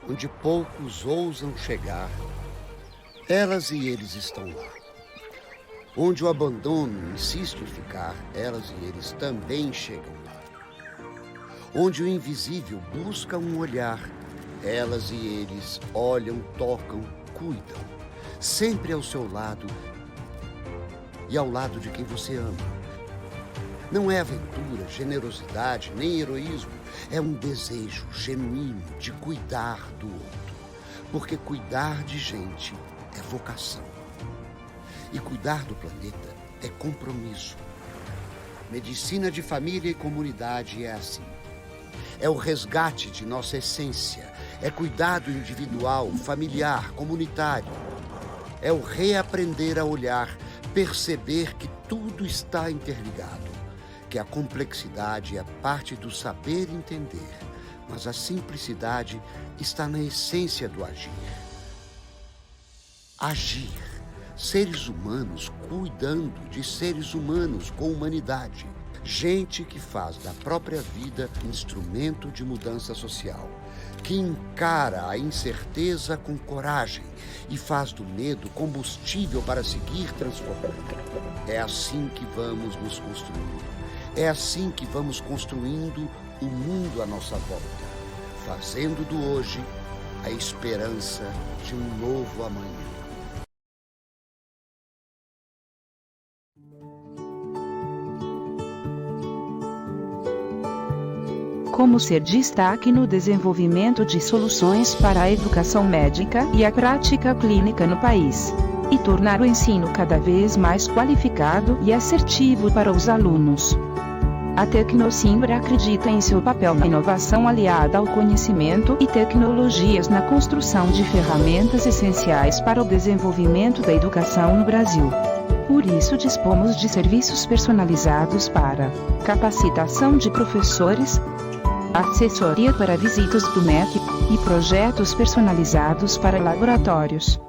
onde poucos ousam chegar, elas e eles estão lá. Onde o abandono insiste em ficar, elas e eles também chegam lá. Onde o invisível busca um olhar, elas e eles olham, tocam, cuidam, sempre ao seu lado e ao lado de quem você ama. Não é aventura, generosidade, nem heroísmo. É um desejo genuíno de cuidar do outro. Porque cuidar de gente é vocação. E cuidar do planeta é compromisso. Medicina de família e comunidade é assim. É o resgate de nossa essência. É cuidado individual, familiar, comunitário. É o reaprender a olhar, perceber que tudo está interligado. Que a complexidade é parte do saber entender, mas a simplicidade está na essência do agir. Agir. Seres humanos cuidando de seres humanos com humanidade. Gente que faz da própria vida instrumento de mudança social. Que encara a incerteza com coragem e faz do medo combustível para seguir transformando. É assim que vamos nos construindo. É assim que vamos construindo o mundo à nossa volta, fazendo do hoje a esperança de um novo amanhã. Como ser destaque no desenvolvimento de soluções para a educação médica e a prática clínica no país, e tornar o ensino cada vez mais qualificado e assertivo para os alunos. A Tecnocimbra acredita em seu papel na inovação aliada ao conhecimento e tecnologias na construção de ferramentas essenciais para o desenvolvimento da educação no Brasil. Por isso dispomos de serviços personalizados para capacitação de professores, assessoria para visitas do MEC e projetos personalizados para laboratórios.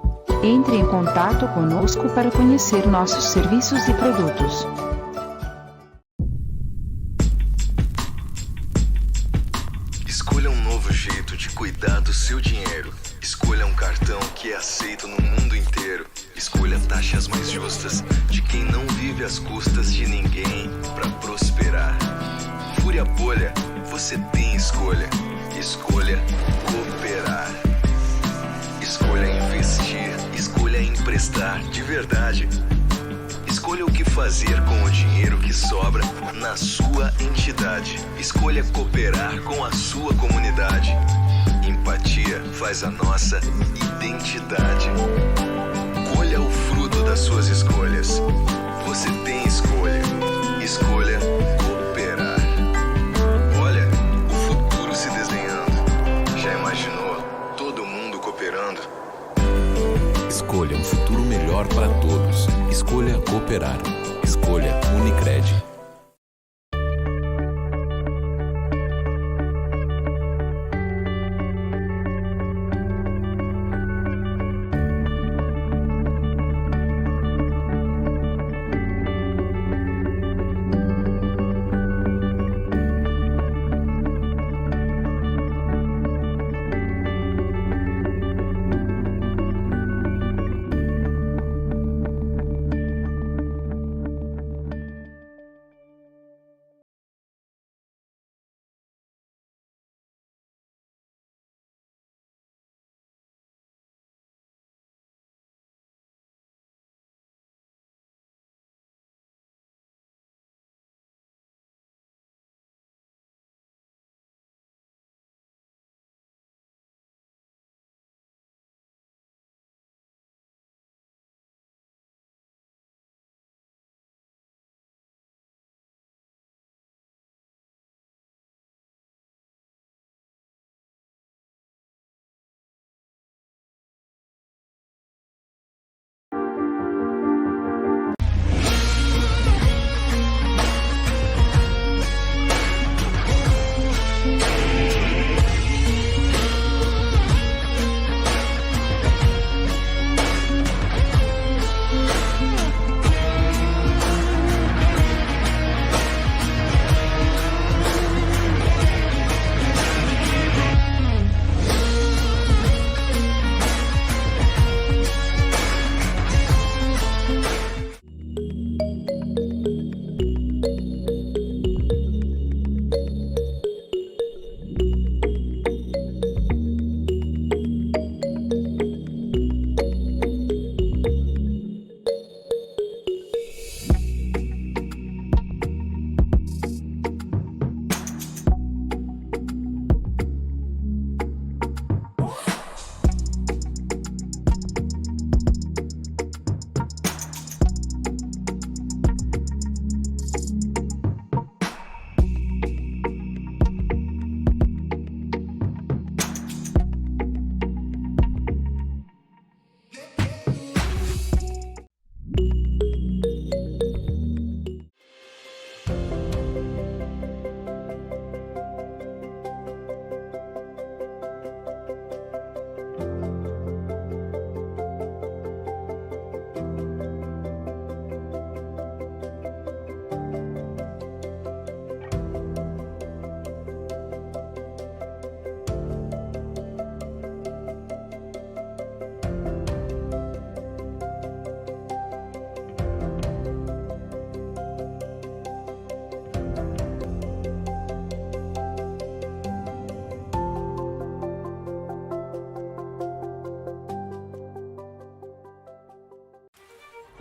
Entre em contato conosco para conhecer nossos serviços e produtos. Escolha um novo jeito de cuidar do seu dinheiro. Escolha um cartão que é aceito no mundo inteiro. Escolha taxas mais justas de quem não vive às custas de ninguém para prosperar. Fure a bolha, você tem escolha. Escolha cooperar. Escolha investir. Escolha emprestar de verdade. Escolha o que fazer com o dinheiro que sobra na sua entidade. Escolha cooperar com a sua comunidade. Empatia faz a nossa identidade. Colha o fruto das suas escolhas. Você tem escolha. Escolha cooperar. Olha, o futuro se desenhando. Já imaginou todo mundo cooperando? Escolha um futuro melhor para todos. Escolha cooperar. Escolha Unicred.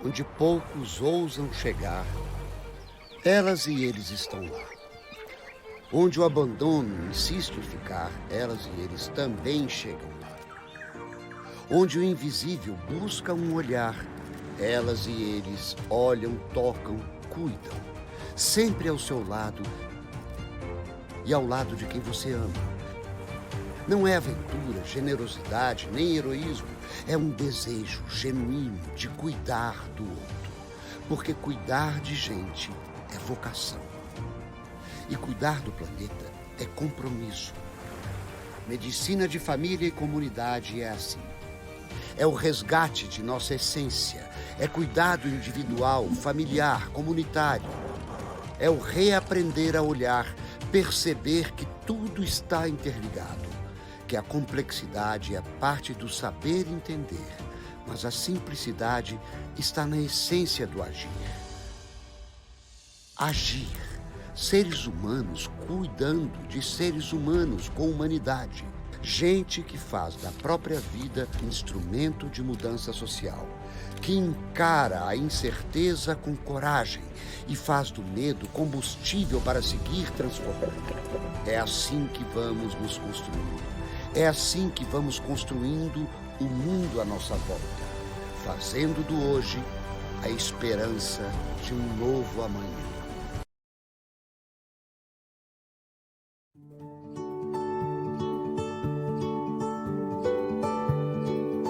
onde poucos ousam chegar, elas e eles estão lá. Onde o abandono insiste em ficar, elas e eles também chegam lá. Onde o invisível busca um olhar, elas e eles olham, tocam, cuidam, sempre ao seu lado e ao lado de quem você ama. Não é aventura, generosidade, nem heroísmo. É um desejo genuíno de cuidar do outro. Porque cuidar de gente é vocação. E cuidar do planeta é compromisso. Medicina de família e comunidade é assim. É o resgate de nossa essência. É cuidado individual, familiar, comunitário. É o reaprender a olhar, perceber que tudo está interligado. Que a complexidade é parte do saber entender, mas a simplicidade está na essência do agir. Agir. Seres humanos cuidando de seres humanos com humanidade. Gente que faz da própria vida instrumento de mudança social. Que encara a incerteza com coragem e faz do medo combustível para seguir transformando. É assim que vamos nos construindo. É assim que vamos construindo o mundo à nossa volta, fazendo do hoje a esperança de um novo amanhã.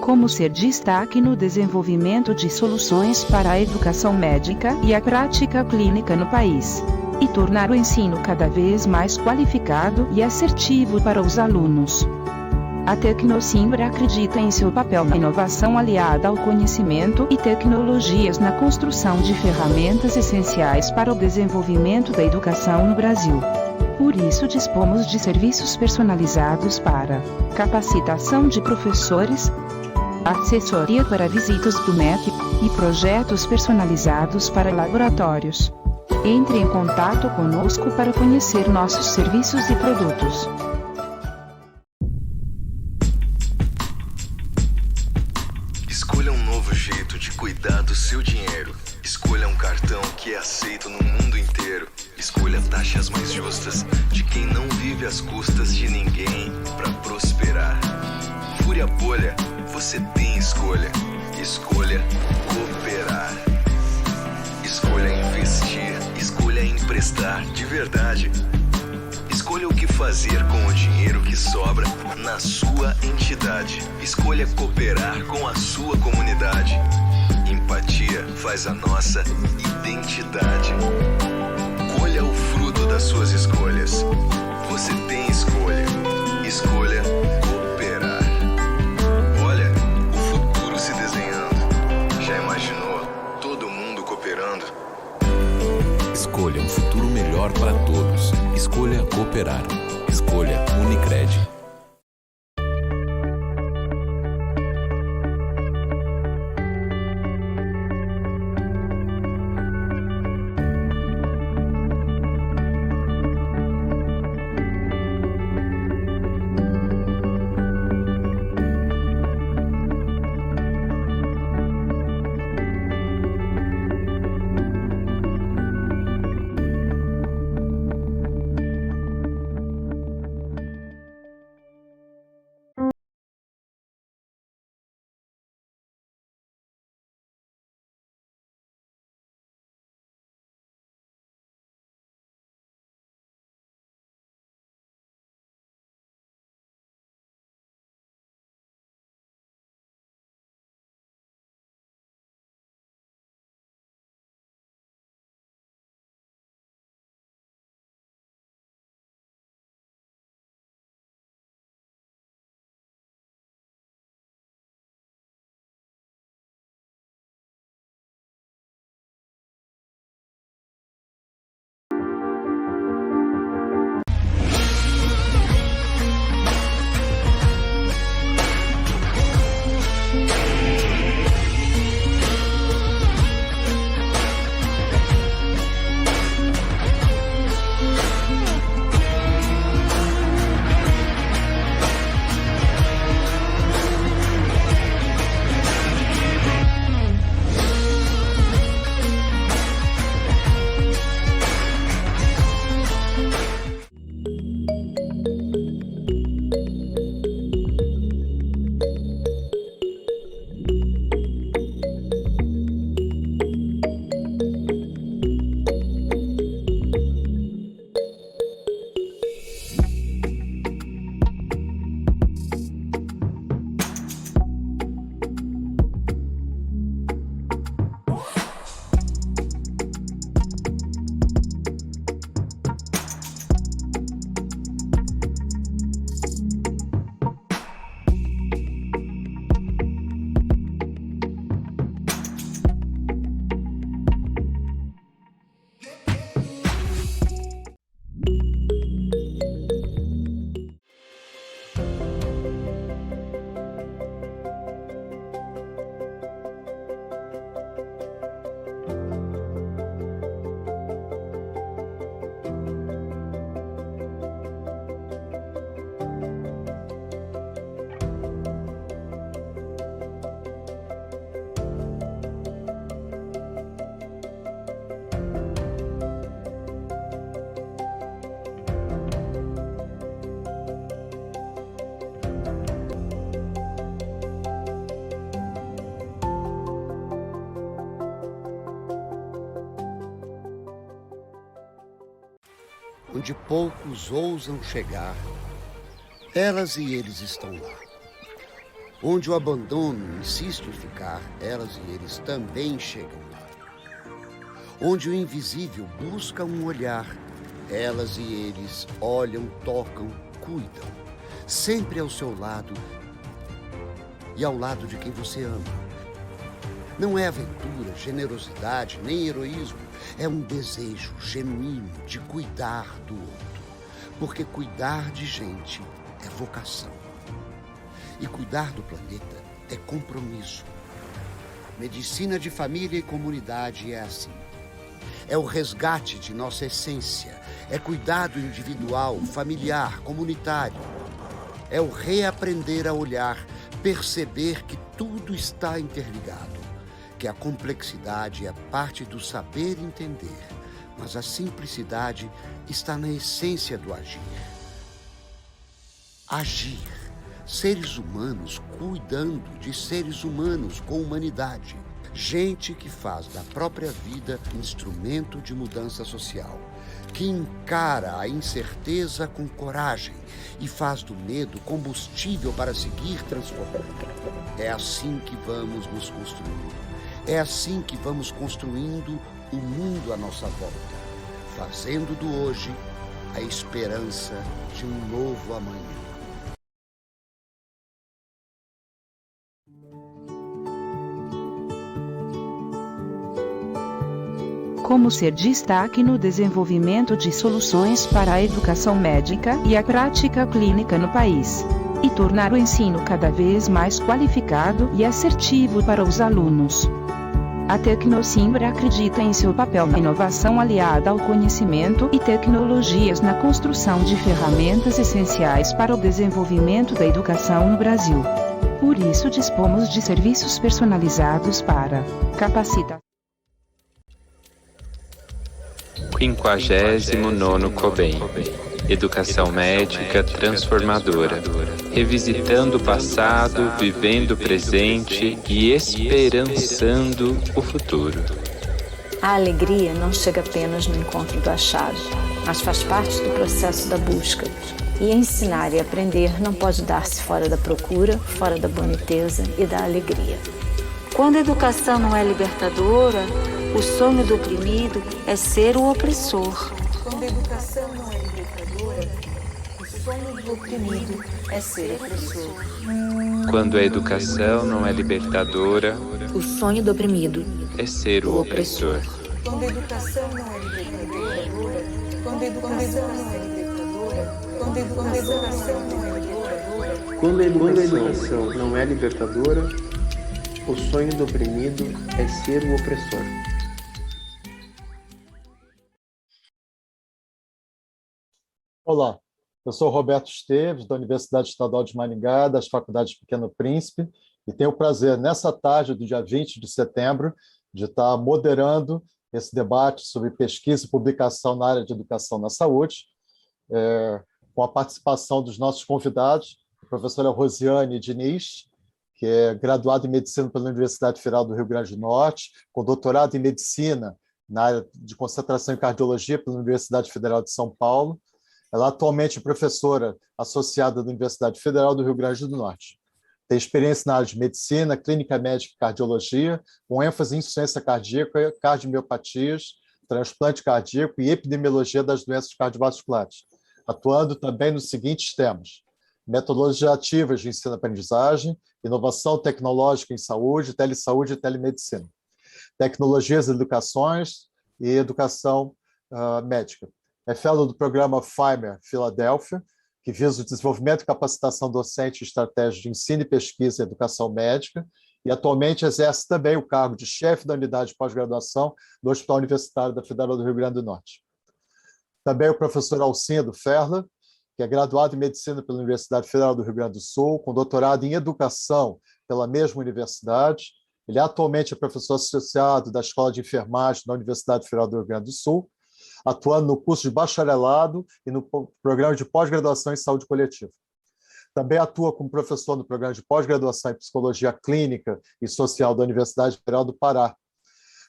Como ser destaque no desenvolvimento de soluções para a educação médica e a prática clínica no país. E tornar o ensino cada vez mais qualificado e assertivo para os alunos. A Tecnocimbra acredita em seu papel na inovação aliada ao conhecimento e tecnologias na construção de ferramentas essenciais para o desenvolvimento da educação no Brasil. Por isso dispomos de serviços personalizados para capacitação de professores, assessoria para visitas do MEC e projetos personalizados para laboratórios. Entre em contato conosco para conhecer nossos serviços e produtos. Escolha um novo jeito de cuidar do seu dinheiro. Escolha um cartão que é aceito no mundo inteiro. Escolha taxas mais justas de quem não vive às custas de ninguém para prosperar. Fure a bolha, você tem escolha. Escolha cooperar. Escolha investir. Escolha emprestar de verdade. Escolha o que fazer com o dinheiro que sobra na sua entidade. Escolha cooperar com a sua comunidade. Empatia faz a nossa identidade. Colha o fruto das suas escolhas. Você tem escolha. Escolha cooperar. Olha, o futuro se desenhando. Já imaginou todo mundo cooperando? Escolha um futuro melhor para todos. Escolha cooperar. Escolha Unicred. onde poucos ousam chegar, elas e eles estão lá. Onde o abandono insiste em ficar, elas e eles também chegam lá. Onde o invisível busca um olhar, elas e eles olham, tocam, cuidam, sempre ao seu lado e ao lado de quem você ama. Não é aventura, generosidade, nem heroísmo. É um desejo genuíno de cuidar do outro. Porque cuidar de gente é vocação. E cuidar do planeta é compromisso. Medicina de família e comunidade é assim. É o resgate de nossa essência. É cuidado individual, familiar, comunitário. É o reaprender a olhar, perceber que tudo está interligado. Que a complexidade é parte do saber entender, mas a simplicidade está na essência do agir. Agir. Seres humanos cuidando de seres humanos com humanidade. Gente que faz da própria vida instrumento de mudança social. Que encara a incerteza com coragem e faz do medo combustível para seguir transformando. É assim que vamos nos construindo. É assim que vamos construindo o mundo à nossa volta, fazendo do hoje a esperança de um novo amanhã. Como ser destaque no desenvolvimento de soluções para a educação médica e a prática clínica no país. E tornar o ensino cada vez mais qualificado e assertivo para os alunos. A Tecnocimbra acredita em seu papel na inovação aliada ao conhecimento e tecnologias na construção de ferramentas essenciais para o desenvolvimento da educação no Brasil. Por isso dispomos de serviços personalizados para capacitar. 59º COBEM, Educação Médica Transformadora, revisitando o passado, vivendo o presente e esperançando o futuro. A alegria não chega apenas no encontro do achado, mas faz parte do processo da busca. E ensinar e aprender não pode dar-se fora da procura, fora da boniteza e da alegria. Quando a educação não é libertadora, o sonho do oprimido é ser o opressor. Quando a educação não é libertadora, o sonho do oprimido é ser opressor. Quando a educação não é libertadora, O sonho do oprimido é ser o opressor. Quando a educação não é libertadora, quando a educação não é libertadora, quando a educação não é libertadora, Quando a educação não é libertadora, o sonho do oprimido é ser o opressor. Olá, eu sou Roberto Esteves, da Universidade Estadual de Maringá, das Faculdades Pequeno Príncipe, e tenho o prazer, nessa tarde do dia 20 de setembro, de estar moderando esse debate sobre pesquisa e publicação na área de educação na saúde, com a participação dos nossos convidados, a professora Rosiane Diniz, que é graduada em Medicina pela Universidade Federal do Rio Grande do Norte, com doutorado em Medicina na área de concentração em Cardiologia pela Universidade Federal de São Paulo. Ela atualmente é professora associada da Universidade Federal do Rio Grande do Norte. Tem experiência na área de medicina, clínica médica e cardiologia, com ênfase em insuficiência cardíaca, cardiomiopatias, transplante cardíaco e epidemiologia das doenças cardiovasculares, atuando também nos seguintes temas: metodologias ativas de ensino-aprendizagem, inovação tecnológica em saúde, telesaúde e telemedicina, tecnologias e educações e educação médica. É fellow do programa FIMER Filadélfia, que visa o desenvolvimento e capacitação docente e estratégia de ensino e pesquisa em educação médica, e atualmente exerce também o cargo de chefe da unidade de pós-graduação do Hospital Universitário da Federal do Rio Grande do Norte. Também o professor Alcindo Ferla, que é graduado em Medicina pela Universidade Federal do Rio Grande do Sul, com doutorado em Educação pela mesma universidade. Ele atualmente é professor associado da Escola de Enfermagem da Universidade Federal do Rio Grande do Sul, atuando no curso de bacharelado e no programa de pós-graduação em saúde coletiva. Também atua como professor no programa de pós-graduação em psicologia clínica e social da Universidade Federal do Pará.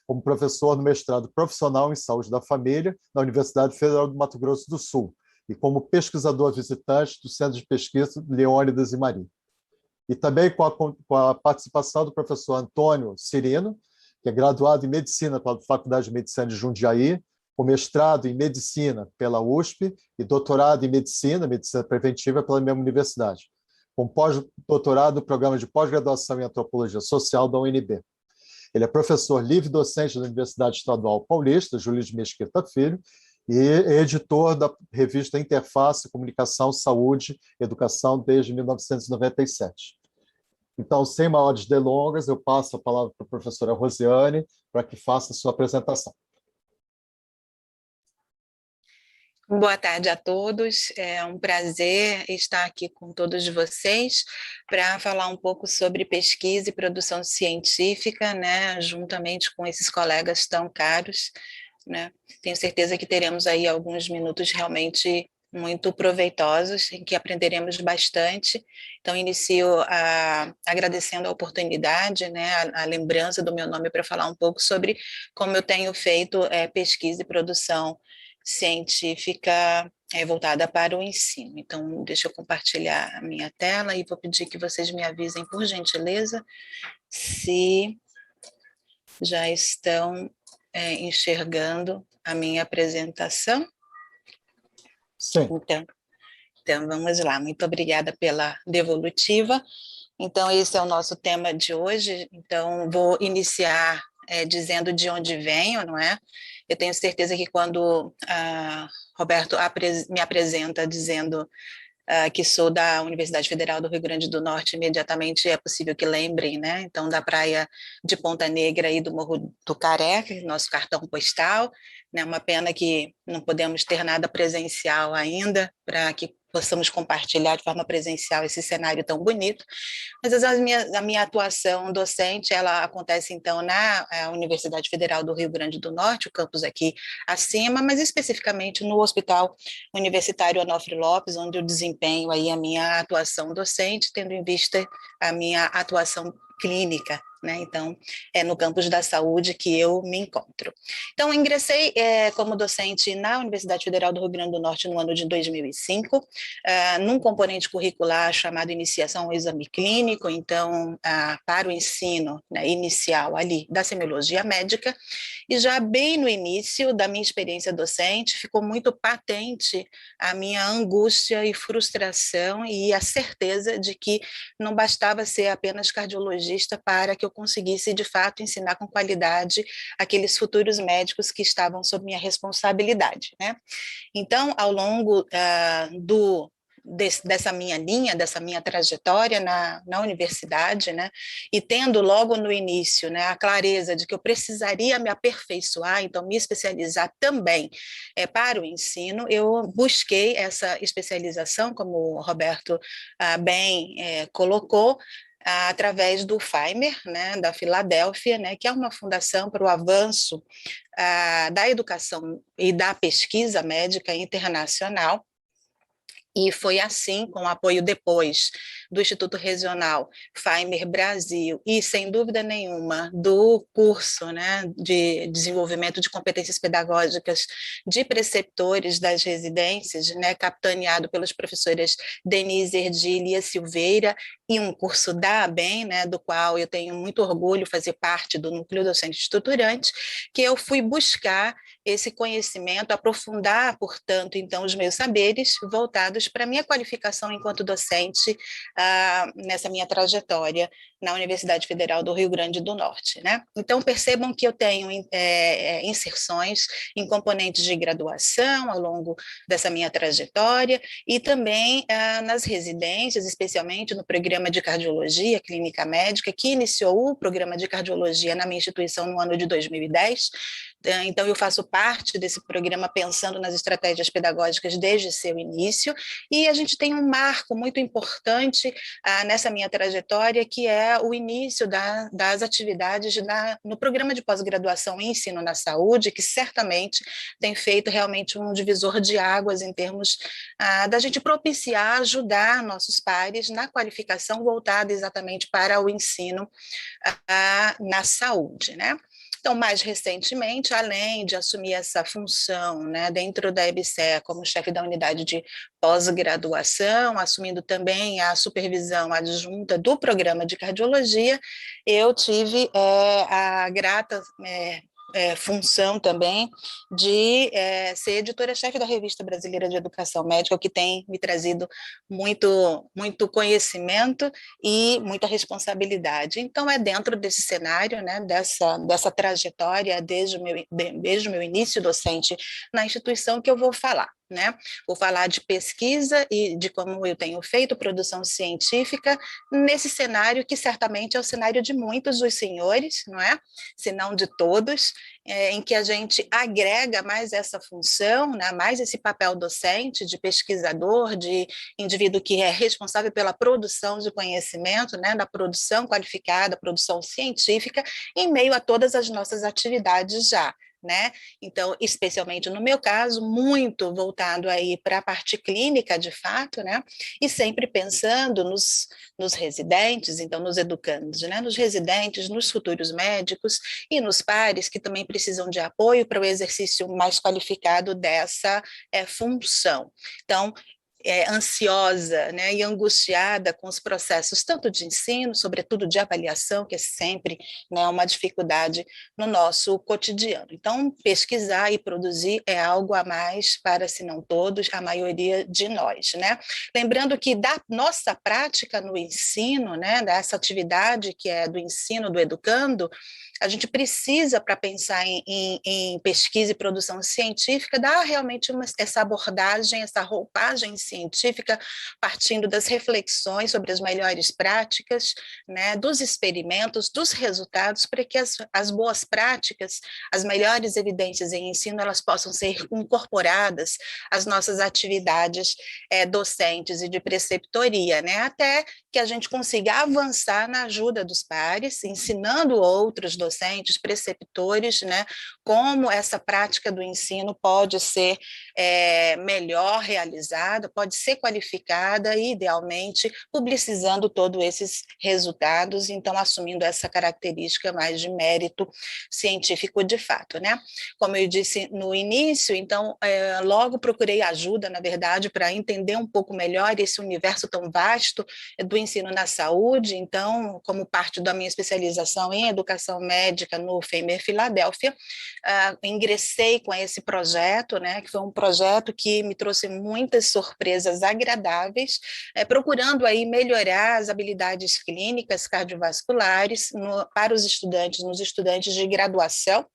como professor no mestrado profissional em saúde da família na Universidade Federal do Mato Grosso do Sul e como pesquisador visitante do Centro de Pesquisa Leônidas e Maria. E também com a participação do professor Antônio Cirino, que é graduado em Medicina pela Faculdade de Medicina de Jundiaí, com mestrado em Medicina pela USP e doutorado em Medicina Preventiva pela mesma universidade, com pós-doutorado no Programa de Pós-Graduação em Antropologia Social da UNB. Ele é professor livre-docente da Universidade Estadual Paulista, Júlio de Mesquita Filho, e editor da revista Interface, Comunicação, Saúde e Educação desde 1997. Então, sem maiores delongas, eu passo a palavra para a professora Rosiane para que faça a sua apresentação. Boa tarde a todos, é um prazer estar aqui com todos vocês para falar um pouco sobre pesquisa e produção científica, né, juntamente com esses colegas tão caros, né. Tenho certeza que teremos aí alguns minutos realmente muito proveitosos, em que aprenderemos bastante. Então, inicio agradecendo a oportunidade, né, a lembrança do meu nome para falar um pouco sobre como eu tenho feito pesquisa e produção científica voltada para o ensino. Então, deixa eu compartilhar a minha tela e vou pedir que vocês me avisem, por gentileza, se já estão enxergando a minha apresentação. Sim. Então, vamos lá. Muito obrigada pela devolutiva. Então, esse é o nosso tema de hoje. Então, vou iniciar dizendo de onde venho, não é? Eu tenho certeza que quando Roberto me apresenta dizendo que sou da Universidade Federal do Rio Grande do Norte, imediatamente é possível que lembrem, né? Então, da praia de Ponta Negra e do Morro do Careca, nosso cartão postal, né? Uma pena que não podemos ter nada presencial ainda, para que possamos compartilhar de forma presencial esse cenário tão bonito. Mas a minha atuação docente, ela acontece, então, na Universidade Federal do Rio Grande do Norte, o campus aqui acima, mas especificamente no Hospital Universitário Onofre Lopes, onde eu desempenho aí a minha atuação docente, tendo em vista a minha atuação clínica, né? Então, é no campus da saúde que eu me encontro. Então, ingressei como docente na Universidade Federal do Rio Grande do Norte no ano de 2005, num componente curricular chamado Iniciação ao Exame Clínico, então, para o ensino, né, inicial ali da semiologia médica, e já bem no início da minha experiência docente, ficou muito patente a minha angústia e frustração e a certeza de que não bastava ser apenas cardiologista para que eu conseguisse, de fato, ensinar com qualidade aqueles futuros médicos que estavam sob minha responsabilidade, né? Então, ao longo dessa minha linha, dessa minha trajetória na universidade, né, e tendo logo no início, né, a clareza de que eu precisaria me aperfeiçoar, então me especializar também para o ensino, eu busquei essa especialização, como o Roberto bem colocou, através do Feimer, né, da Filadélfia, né, que é uma fundação para o avanço da educação e da pesquisa médica internacional. E foi assim, com o apoio depois do Instituto Regional Feimer Brasil e, sem dúvida nenhuma, do curso, né, de desenvolvimento de competências pedagógicas de preceptores das residências, né, capitaneado pelas professoras Denise Erdilia Silveira, e um curso da ABEM, né, do qual eu tenho muito orgulho fazer parte do núcleo docente estruturante, que eu fui buscar esse conhecimento, aprofundar, portanto, então, os meus saberes voltados para a minha qualificação enquanto docente nessa minha trajetória na Universidade Federal do Rio Grande do Norte, né? Então, percebam que eu tenho inserções em componentes de graduação ao longo dessa minha trajetória e também nas residências, especialmente no programa de cardiologia clínica médica, que iniciou o programa de cardiologia na minha instituição no ano de 2010. Então, eu faço parte desse programa pensando nas estratégias pedagógicas desde seu início, e a gente tem um marco muito importante nessa minha trajetória, que é o início das atividades no programa de pós-graduação em ensino na saúde, que certamente tem feito realmente um divisor de águas em termos da gente propiciar, ajudar nossos pares na qualificação voltada exatamente para o ensino na saúde, né? Então, mais recentemente, além de assumir essa função, né, dentro da EBSER como chefe da unidade de pós-graduação, assumindo também a supervisão adjunta do programa de cardiologia, eu tive a grata função também de ser editora-chefe da Revista Brasileira de Educação Médica, o que tem me trazido muito conhecimento e muita responsabilidade. Então, é dentro desse cenário, né, dessa trajetória, desde o meu início docente na instituição, que eu vou falar. Né? Vou falar de pesquisa e de como eu tenho feito produção científica nesse cenário que certamente é o cenário de muitos dos senhores, não é? Se não de todos, em que a gente agrega mais essa função, né? Mais esse papel docente, de pesquisador, de indivíduo que é responsável pela produção de conhecimento, né? Da produção qualificada, produção científica, em meio a todas as nossas atividades já. Né? Então, especialmente no meu caso, muito voltado aí para a parte clínica, de fato, né? E sempre pensando nos residentes, então nos educandos, né? Nos residentes, nos futuros médicos e nos pares que também precisam de apoio para o exercício mais qualificado dessa função. Então, ansiosa, né, e angustiada com os processos tanto de ensino, sobretudo de avaliação, que é sempre, né, uma dificuldade no nosso cotidiano. Então, pesquisar e produzir é algo a mais para, se não todos, a maioria de nós. Né? Lembrando que da nossa prática no ensino, né, dessa atividade que é do ensino do educando, a gente precisa, para pensar em pesquisa e produção científica, dar realmente essa abordagem, essa roupagem científica, partindo das reflexões sobre as melhores práticas, né, dos experimentos, dos resultados, para que as boas práticas, as melhores evidências em ensino, elas possam ser incorporadas às nossas atividades docentes e de preceptoria, né, até que a gente consiga avançar na ajuda dos pares, ensinando outros docentes, preceptores, né, como essa prática do ensino pode ser melhor realizada, pode ser qualificada e, idealmente, publicizando todos esses resultados, então, assumindo essa característica mais de mérito científico de fato, né? Como eu disse no início, então, logo procurei ajuda, na verdade, para entender um pouco melhor esse universo tão vasto do ensino na saúde, então, como parte da minha especialização em educação médica no FEMER Filadélfia, ingressei com esse projeto, né, que foi um projeto que me trouxe muitas surpresas agradáveis, procurando aí melhorar as habilidades clínicas cardiovasculares para os estudantes, nos estudantes de graduação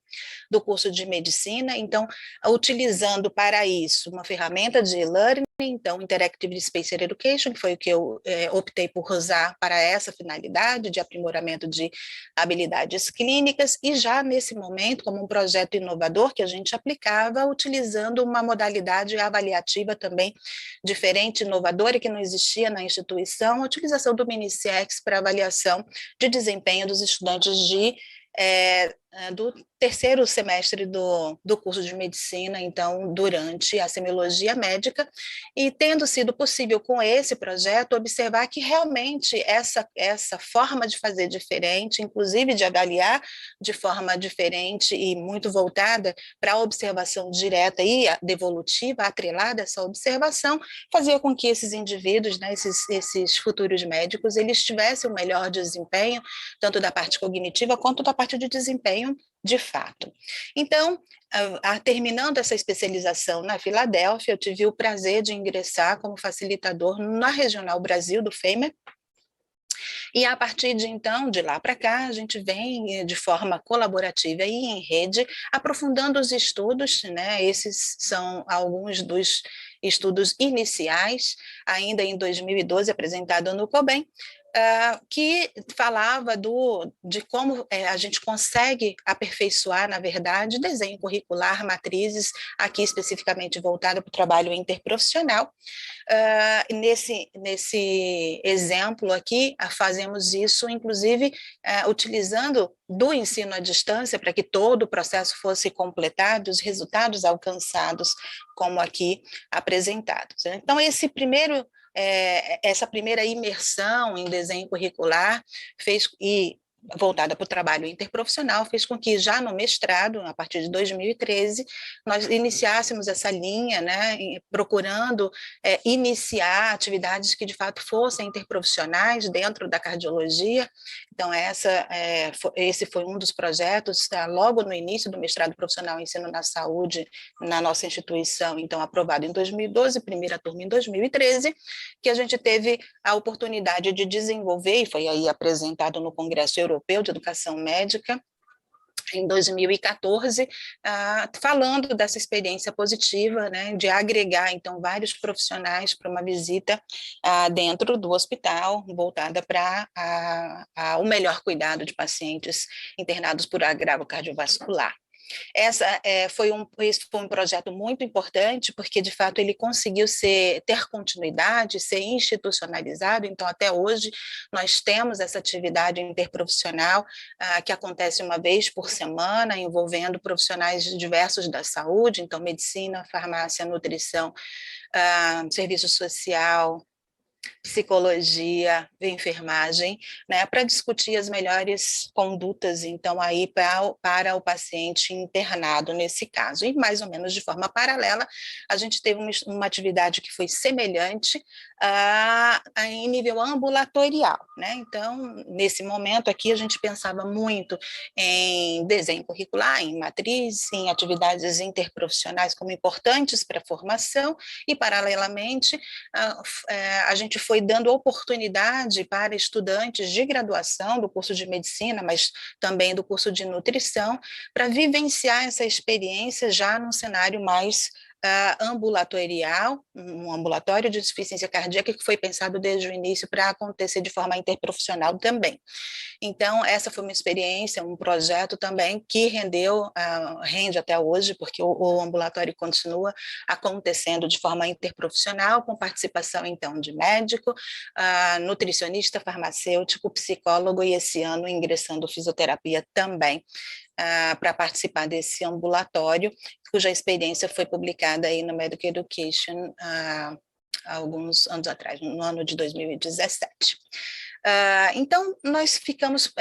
do curso de medicina, então, utilizando para isso uma ferramenta de e-learning, então, Interactive Spacer Education, que foi o que eu optei por usar para essa finalidade de aprimoramento de habilidades clínicas, e já nesse momento, como um projeto inovador que a gente aplicava, utilizando uma modalidade avaliativa também diferente, inovadora, e que não existia na instituição, a utilização do Minisiex para avaliação de desempenho dos estudantes do terceiro semestre do curso de medicina, então, durante a semiologia médica, e tendo sido possível com esse projeto observar que realmente essa forma de fazer diferente, inclusive de avaliar de forma diferente e muito voltada para a observação direta e devolutiva, atrelada a essa observação, fazia com que esses indivíduos, né, esses futuros médicos, eles tivessem um melhor desempenho, tanto da parte cognitiva quanto da parte de desempenho de fato. Então, terminando essa especialização na Filadélfia, eu tive o prazer de ingressar como facilitador na Regional Brasil do FEMER, e a partir de então, de lá para cá, a gente vem de forma colaborativa e em rede, aprofundando os estudos, né? Esses são alguns dos estudos iniciais, ainda em 2012, apresentado no COBEM, que falava de como a gente consegue aperfeiçoar, na verdade, desenho curricular, matrizes, aqui especificamente voltado para o trabalho interprofissional. Nesse exemplo aqui, fazemos isso, inclusive, utilizando do ensino à distância, para que todo o processo fosse completado, os resultados alcançados, como aqui apresentados. Então, essa primeira imersão em desenho curricular voltada para o trabalho interprofissional, fez com que já no mestrado, a partir de 2013, nós iniciássemos essa linha, né, procurando iniciar atividades que de fato fossem interprofissionais dentro da cardiologia. Então esse foi um dos projetos, logo no início do mestrado profissional em ensino na saúde, na nossa instituição, então aprovado em 2012, primeira turma em 2013, que a gente teve a oportunidade de desenvolver, e foi aí apresentado no Congresso Europeu de Educação Médica, em 2014, falando dessa experiência positiva, né, de agregar, então, vários profissionais para uma visita dentro do hospital, voltada para o melhor cuidado de pacientes internados por agravo cardiovascular. Esse foi um projeto muito importante, porque, de fato, ele conseguiu ter continuidade, ser institucionalizado. Então, até hoje, nós temos essa atividade interprofissional que acontece uma vez por semana, envolvendo profissionais diversos da saúde, então, medicina, farmácia, nutrição, serviço social, psicologia, enfermagem, né, para discutir as melhores condutas, então, aí para o paciente internado nesse caso. E, mais ou menos de forma paralela, a gente teve uma atividade que foi semelhante em nível ambulatorial, né? Então, nesse momento aqui, a gente pensava muito em desenho curricular, em matriz, em atividades interprofissionais como importantes para a formação, e, paralelamente, a gente foi dando oportunidade para estudantes de graduação do curso de medicina, mas também do curso de nutrição, para vivenciar essa experiência já num cenário mais ambulatorial, um ambulatório de insuficiência cardíaca que foi pensado desde o início para acontecer de forma interprofissional também. Então, essa foi uma experiência, um projeto também que rende até hoje, porque o ambulatório continua acontecendo de forma interprofissional, com participação, então, de médico, nutricionista, farmacêutico, psicólogo, e esse ano ingressando fisioterapia também, para participar desse ambulatório, cuja experiência foi publicada aí no Medical Education há alguns anos atrás, no ano de 2017. Então, nós ficamos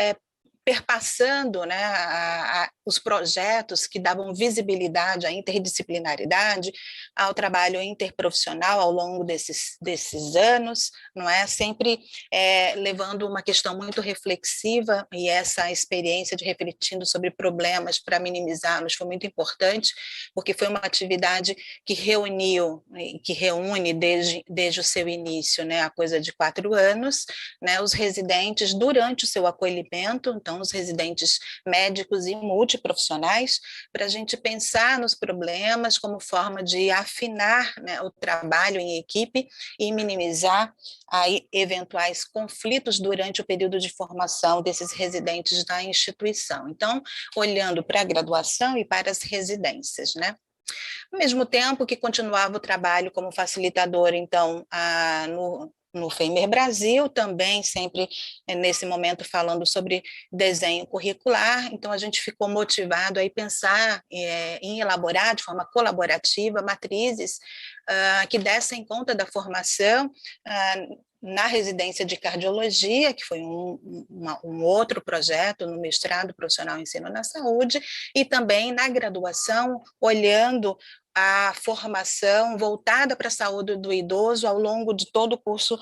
perpassando, né, os projetos que davam visibilidade à interdisciplinaridade, ao trabalho interprofissional ao longo desses anos, não é? Sempre levando uma questão muito reflexiva, e essa experiência de refletindo sobre problemas para minimizá-los foi muito importante, porque foi uma atividade que reúne desde o seu início, né, a coisa de 4 anos, né, os residentes durante o seu acolhimento, então os residentes médicos e multiprofissionais, para a gente pensar nos problemas como forma de afinar, né, o trabalho em equipe e minimizar aí eventuais conflitos durante o período de formação desses residentes na instituição. Então, olhando para a graduação e para as residências, né? Ao mesmo tempo que continuava o trabalho como facilitador, então, no FEMER Brasil, também sempre nesse momento falando sobre desenho curricular, então a gente ficou motivado a pensar em elaborar de forma colaborativa matrizes que dessem conta da formação na residência de cardiologia, que foi um outro projeto no mestrado profissional em ensino na saúde, e também na graduação, olhando a formação voltada para a saúde do idoso ao longo de todo o curso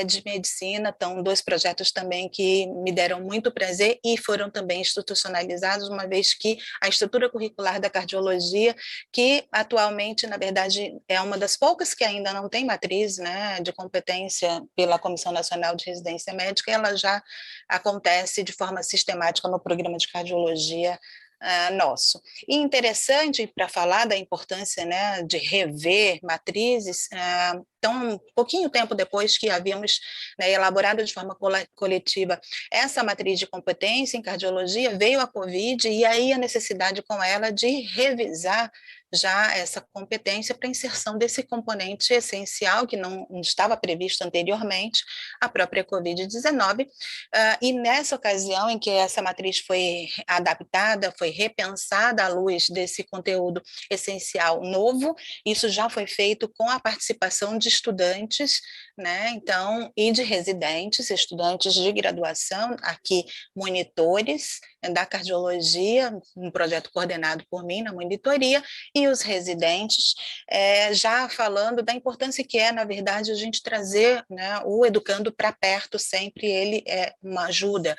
de medicina. Então, 2 projetos também que me deram muito prazer e foram também institucionalizados, uma vez que a estrutura curricular da cardiologia, que atualmente, na verdade, é uma das poucas que ainda não tem matriz, né, de competência pela Comissão Nacional de Residência Médica, ela já acontece de forma sistemática no programa de cardiologia nosso. E interessante, para falar da importância, né, de rever matrizes, então, um pouquinho tempo depois que havíamos, né, elaborado de forma coletiva essa matriz de competência em cardiologia, veio a Covid, e aí a necessidade com ela de revisar já essa competência para inserção desse componente essencial que não estava previsto anteriormente, a própria Covid-19, e nessa ocasião em que essa matriz foi adaptada, foi repensada à luz desse conteúdo essencial novo, isso já foi feito com a participação de estudantes, né, então, e de residentes, estudantes de graduação, aqui monitores da cardiologia, um projeto coordenado por mim na monitoria, e os residentes, já falando da importância que é, na verdade, a gente trazer, né, o educando para perto, sempre ele é uma ajuda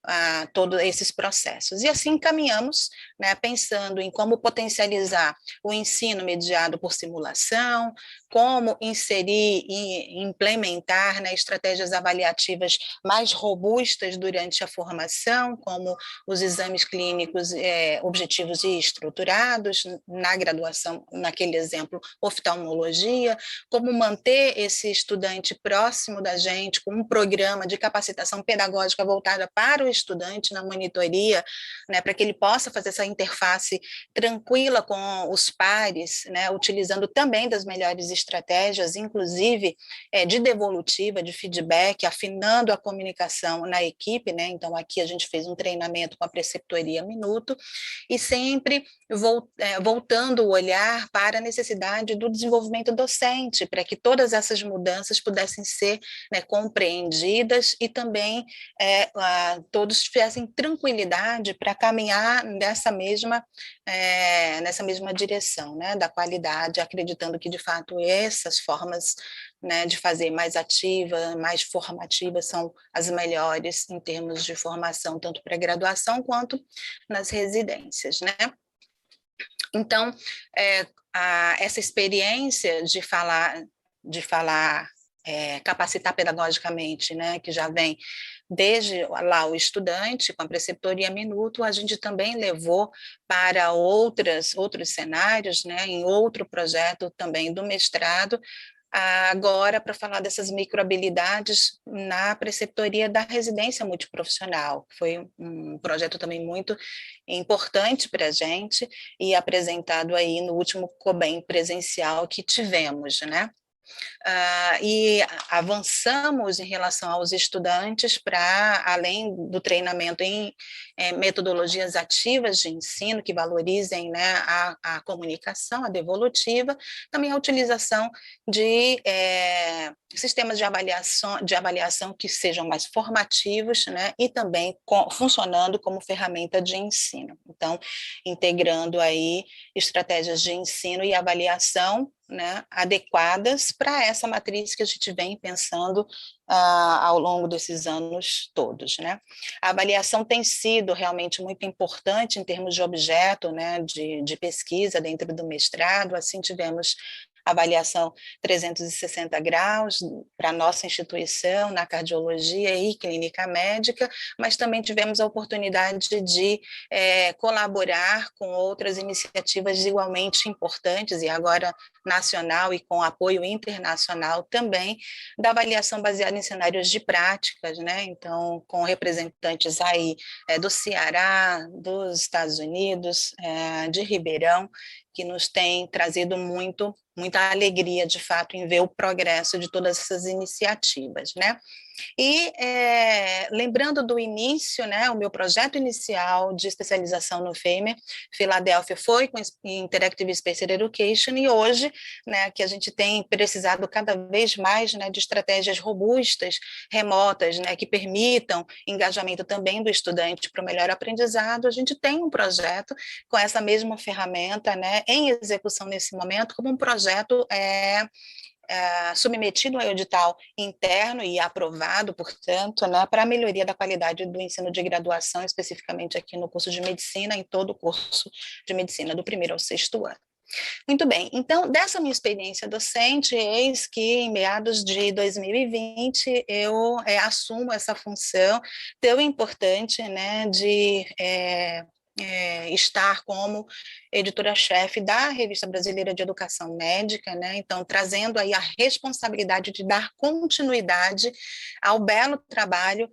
a todos esses processos. E assim caminhamos, né, pensando em como potencializar o ensino mediado por simulação, como inserir e implementar, né, estratégias avaliativas mais robustas durante a formação, como os exames clínicos objetivos e estruturados, na graduação, naquele exemplo, oftalmologia, como manter esse estudante próximo da gente, com um programa de capacitação pedagógica voltada para o estudante na monitoria, né, para que ele possa fazer essa interface tranquila com os pares, né, utilizando também das melhores estratégias, inclusive de devolutiva, de feedback, afinando a comunicação na equipe, né, então aqui a gente fez um treinamento com a preceptoria Minuto, e sempre voltando o olhar para a necessidade do desenvolvimento docente, para que todas essas mudanças pudessem ser, né, compreendidas e também todos tivessem tranquilidade para caminhar nessa mesma direção, né, da qualidade, acreditando que, de fato, essas formas, né, de fazer mais ativa, mais formativa, são as melhores em termos de formação, tanto para graduação quanto nas residências, né? Então, essa experiência de capacitar pedagogicamente, né, que já vem desde lá o estudante, com a preceptoria Minuto, a gente também levou para outros cenários, né, em outro projeto também do mestrado, agora para falar dessas microhabilidades na preceptoria da residência multiprofissional. Foi um projeto também muito importante para a gente e apresentado aí no último COBEM presencial que tivemos, né? E avançamos em relação aos estudantes para, além do treinamento em metodologias ativas de ensino que valorizem, né, a comunicação, a devolutiva, também a utilização de sistemas de avaliação que sejam mais formativos, né, e também funcionando como ferramenta de ensino. Então, integrando aí estratégias de ensino e avaliação, né, adequadas para essa matriz que a gente vem pensando ao longo desses anos todos, né? A avaliação tem sido realmente muito importante em termos de objeto, né, de pesquisa dentro do mestrado. Assim, tivemos avaliação 360 graus para a nossa instituição na cardiologia e clínica médica, mas também tivemos a oportunidade de colaborar com outras iniciativas igualmente importantes, e agora nacional e com apoio internacional também, da avaliação baseada em cenários de práticas, né? Então, com representantes aí do Ceará, dos Estados Unidos, de Ribeirão, que nos tem trazido muita alegria, de fato, em ver o progresso de todas essas iniciativas, né? E lembrando do início, né, o meu projeto inicial de especialização no FEMER, Filadélfia, foi com Interactive Spacer Education, e hoje, né, que a gente tem precisado cada vez mais, né, de estratégias robustas, remotas, né, que permitam engajamento também do estudante para o melhor aprendizado, a gente tem um projeto com essa mesma ferramenta, né, em execução nesse momento, como um projeto submetido ao edital interno e aprovado, portanto, né, para a melhoria da qualidade do ensino de graduação, especificamente aqui no curso de medicina, em todo o curso de medicina, do 1º ao 6º ano. Muito bem, então, dessa minha experiência docente, eis que em meados de 2020 eu assumo essa função tão importante, né, de estar como editora-chefe da Revista Brasileira de Educação Médica, né? Então, trazendo aí a responsabilidade de dar continuidade ao belo trabalho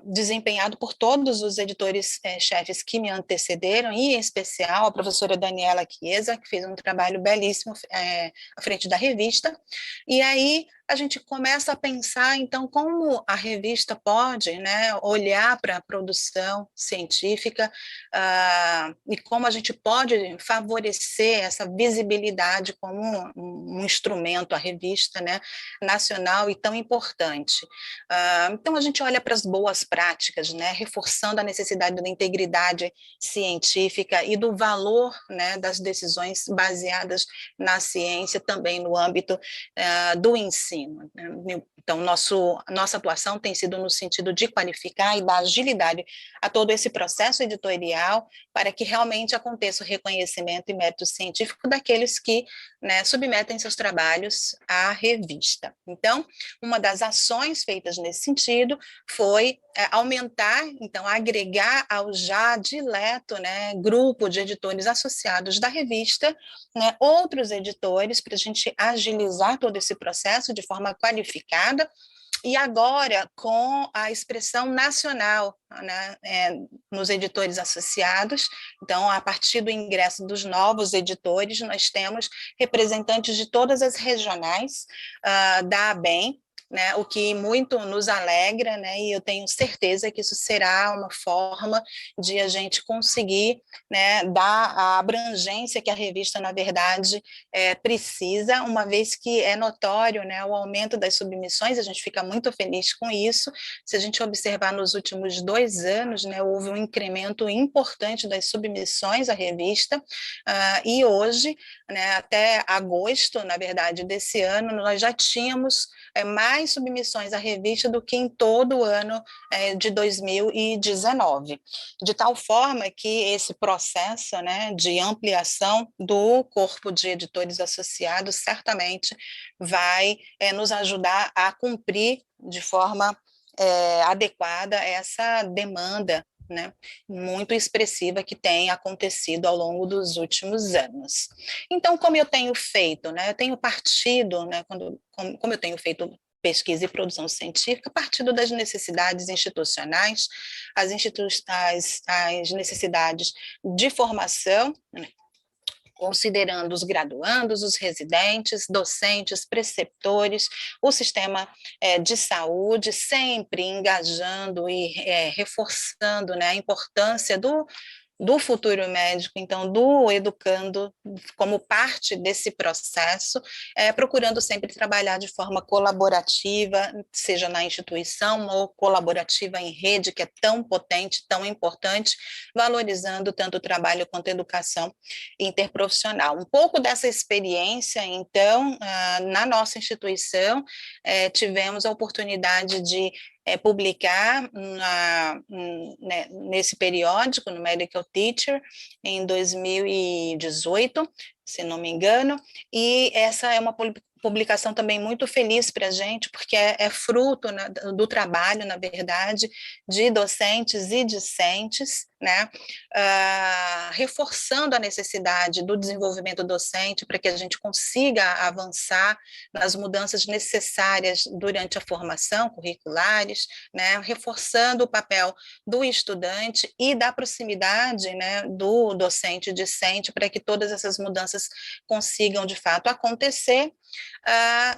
desempenhado por todos os editores-chefes que me antecederam, e em especial a professora Daniela Chiesa, que fez um trabalho belíssimo à frente da revista. E aí a gente começa a pensar, então, como a revista pode, né, olhar para a produção científica e como a gente pode favorecer essa visibilidade como um instrumento, a revista, né, nacional e tão importante. Então, a gente olha para as boas práticas, né, reforçando a necessidade da integridade científica e do valor, né, das decisões baseadas na ciência, também no âmbito do ensino. Então, nossa atuação tem sido no sentido de qualificar e dar agilidade a todo esse processo editorial para que realmente aconteça o reconhecimento e mérito científico daqueles que, né, submetem seus trabalhos à revista. Então, uma das ações feitas nesse sentido foi aumentar, então, agregar ao já dileto, né, grupo de editores associados da revista, né, outros editores, para a gente agilizar todo esse processo de forma qualificada, e agora com a expressão nacional, né, nos editores associados. Então, a partir do ingresso dos novos editores, nós temos representantes de todas as regionais da ABEM, né, o que muito nos alegra, né, e eu tenho certeza que isso será uma forma de a gente conseguir, né, dar a abrangência que a revista, na verdade, precisa, uma vez que é notório, né, o aumento das submissões. A gente fica muito feliz com isso. Se a gente observar nos últimos 2 anos, né, houve um incremento importante das submissões à revista, e hoje, né, até agosto, na verdade, desse ano, nós já tínhamos mais submissões à revista do que em todo o ano de 2019, de tal forma que esse processo, né, de ampliação do corpo de editores associados certamente vai nos ajudar a cumprir de forma adequada essa demanda, né, muito expressiva que tem acontecido ao longo dos últimos anos. Então, como eu tenho feito, né, eu tenho partido, né, como eu tenho feito pesquisa e produção científica, partindo das necessidades institucionais, as necessidades de formação, né, considerando os graduandos, os residentes, docentes, preceptores, o sistema de saúde, sempre engajando e reforçando, né, a importância do futuro médico, então, do educando como parte desse processo, procurando sempre trabalhar de forma colaborativa, seja na instituição ou colaborativa em rede, que é tão potente, tão importante, valorizando tanto o trabalho quanto a educação interprofissional. Um pouco dessa experiência, então, na nossa instituição, tivemos a oportunidade de publicar nesse periódico, no Medical Teacher, em 2018, se não me engano, e essa é uma publicação também muito feliz para a gente, porque é fruto, né, do trabalho, na verdade, de docentes e discentes, né, reforçando a necessidade do desenvolvimento docente para que a gente consiga avançar nas mudanças necessárias durante a formação, curriculares, né, reforçando o papel do estudante e da proximidade, né, do docente e discente para que todas essas mudanças consigam, de fato, acontecer,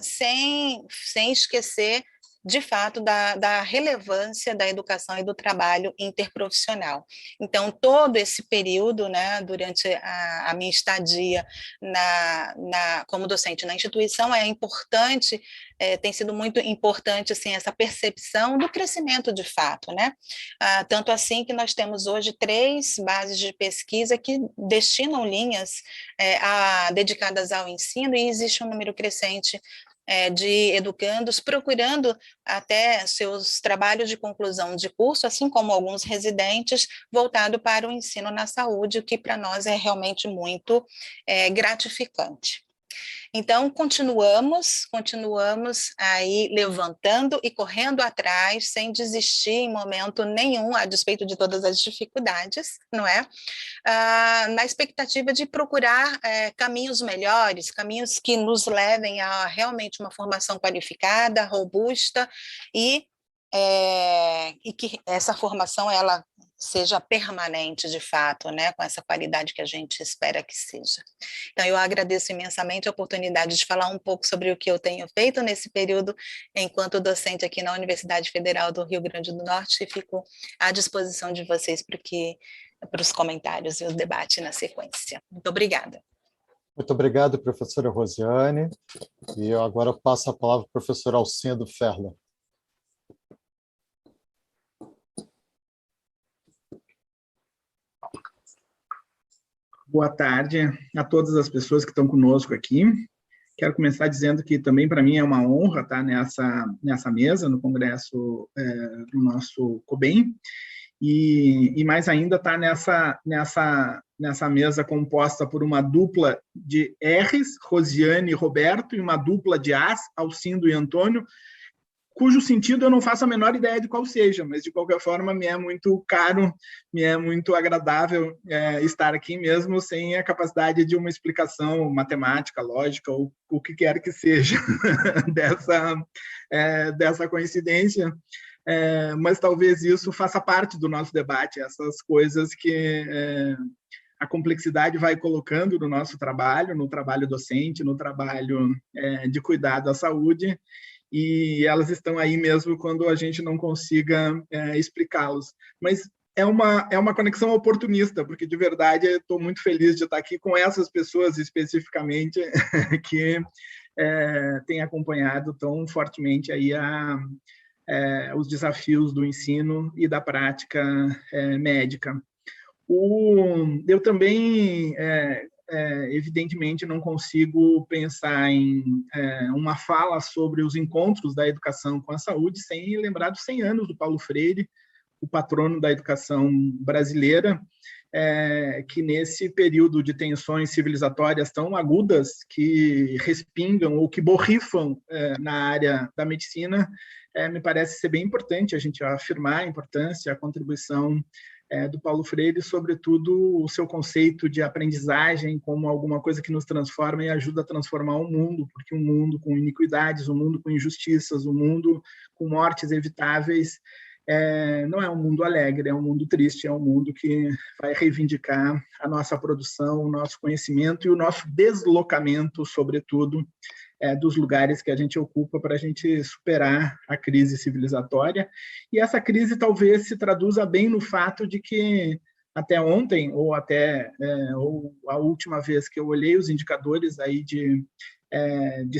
sem esquecer, de fato, da relevância da educação e do trabalho interprofissional. Então, todo esse período, né, durante a minha estadia como docente na instituição, é importante, tem sido muito importante, assim, essa percepção do crescimento de fato, né? Tanto assim que nós temos hoje 3 bases de pesquisa que destinam linhas dedicadas ao ensino, e existe um número crescente de educandos procurando até seus trabalhos de conclusão de curso, assim como alguns residentes, voltado para o ensino na saúde, o que para nós é realmente muito gratificante. Então, continuamos aí levantando e correndo atrás, sem desistir em momento nenhum, a despeito de todas as dificuldades, não é? Na expectativa de procurar caminhos melhores, caminhos que nos levem a realmente uma formação qualificada, robusta e e que essa formação ela seja permanente de fato, né, com essa qualidade que a gente espera que seja. Então, eu agradeço imensamente a oportunidade de falar um pouco sobre o que eu tenho feito nesse período enquanto docente aqui na Universidade Federal do Rio Grande do Norte e fico à disposição de vocês para os comentários e o debate na sequência. Muito obrigada. Muito obrigado, professora Rosiane. E eu agora passo a palavra ao professor Alcindo Ferla. Boa tarde a todas as pessoas que estão conosco aqui. Quero começar dizendo que também para mim é uma honra estar nessa mesa, no congresso do nosso COBEM, e mais ainda estar nessa mesa composta por uma dupla de R's, Rosiane e Roberto, e uma dupla de A's, Alcindo e Antônio, cujo sentido eu não faço a menor ideia de qual seja, mas de qualquer forma me é muito caro, me é muito agradável estar aqui mesmo sem a capacidade de uma explicação matemática, lógica, ou o que quer que seja dessa coincidência, mas talvez isso faça parte do nosso debate, essas coisas que a complexidade vai colocando no nosso trabalho, no trabalho docente, no trabalho de cuidado à saúde, e elas estão aí mesmo quando a gente não consiga explicá-los. Mas é uma conexão oportunista, porque de verdade estou muito feliz de estar aqui com essas pessoas especificamente que têm acompanhado tão fortemente aí os desafios do ensino e da prática médica. Eu também evidentemente não consigo pensar em uma fala sobre os encontros da educação com a saúde sem lembrar dos 100 anos do Paulo Freire, o patrono da educação brasileira, que nesse período de tensões civilizatórias tão agudas que respingam ou que borrifam na área da medicina, me parece ser bem importante a gente afirmar a importância, a contribuição do Paulo Freire, sobretudo o seu conceito de aprendizagem como alguma coisa que nos transforma e ajuda a transformar o mundo, porque um mundo com iniquidades, um mundo com injustiças, um mundo com mortes evitáveis, não é um mundo alegre, é um mundo triste, é um mundo que vai reivindicar a nossa produção, o nosso conhecimento e o nosso deslocamento, sobretudo, dos lugares que a gente ocupa para a gente superar a crise civilizatória. E essa crise talvez se traduza bem no fato de que até ontem, ou a última vez que eu olhei os indicadores aí de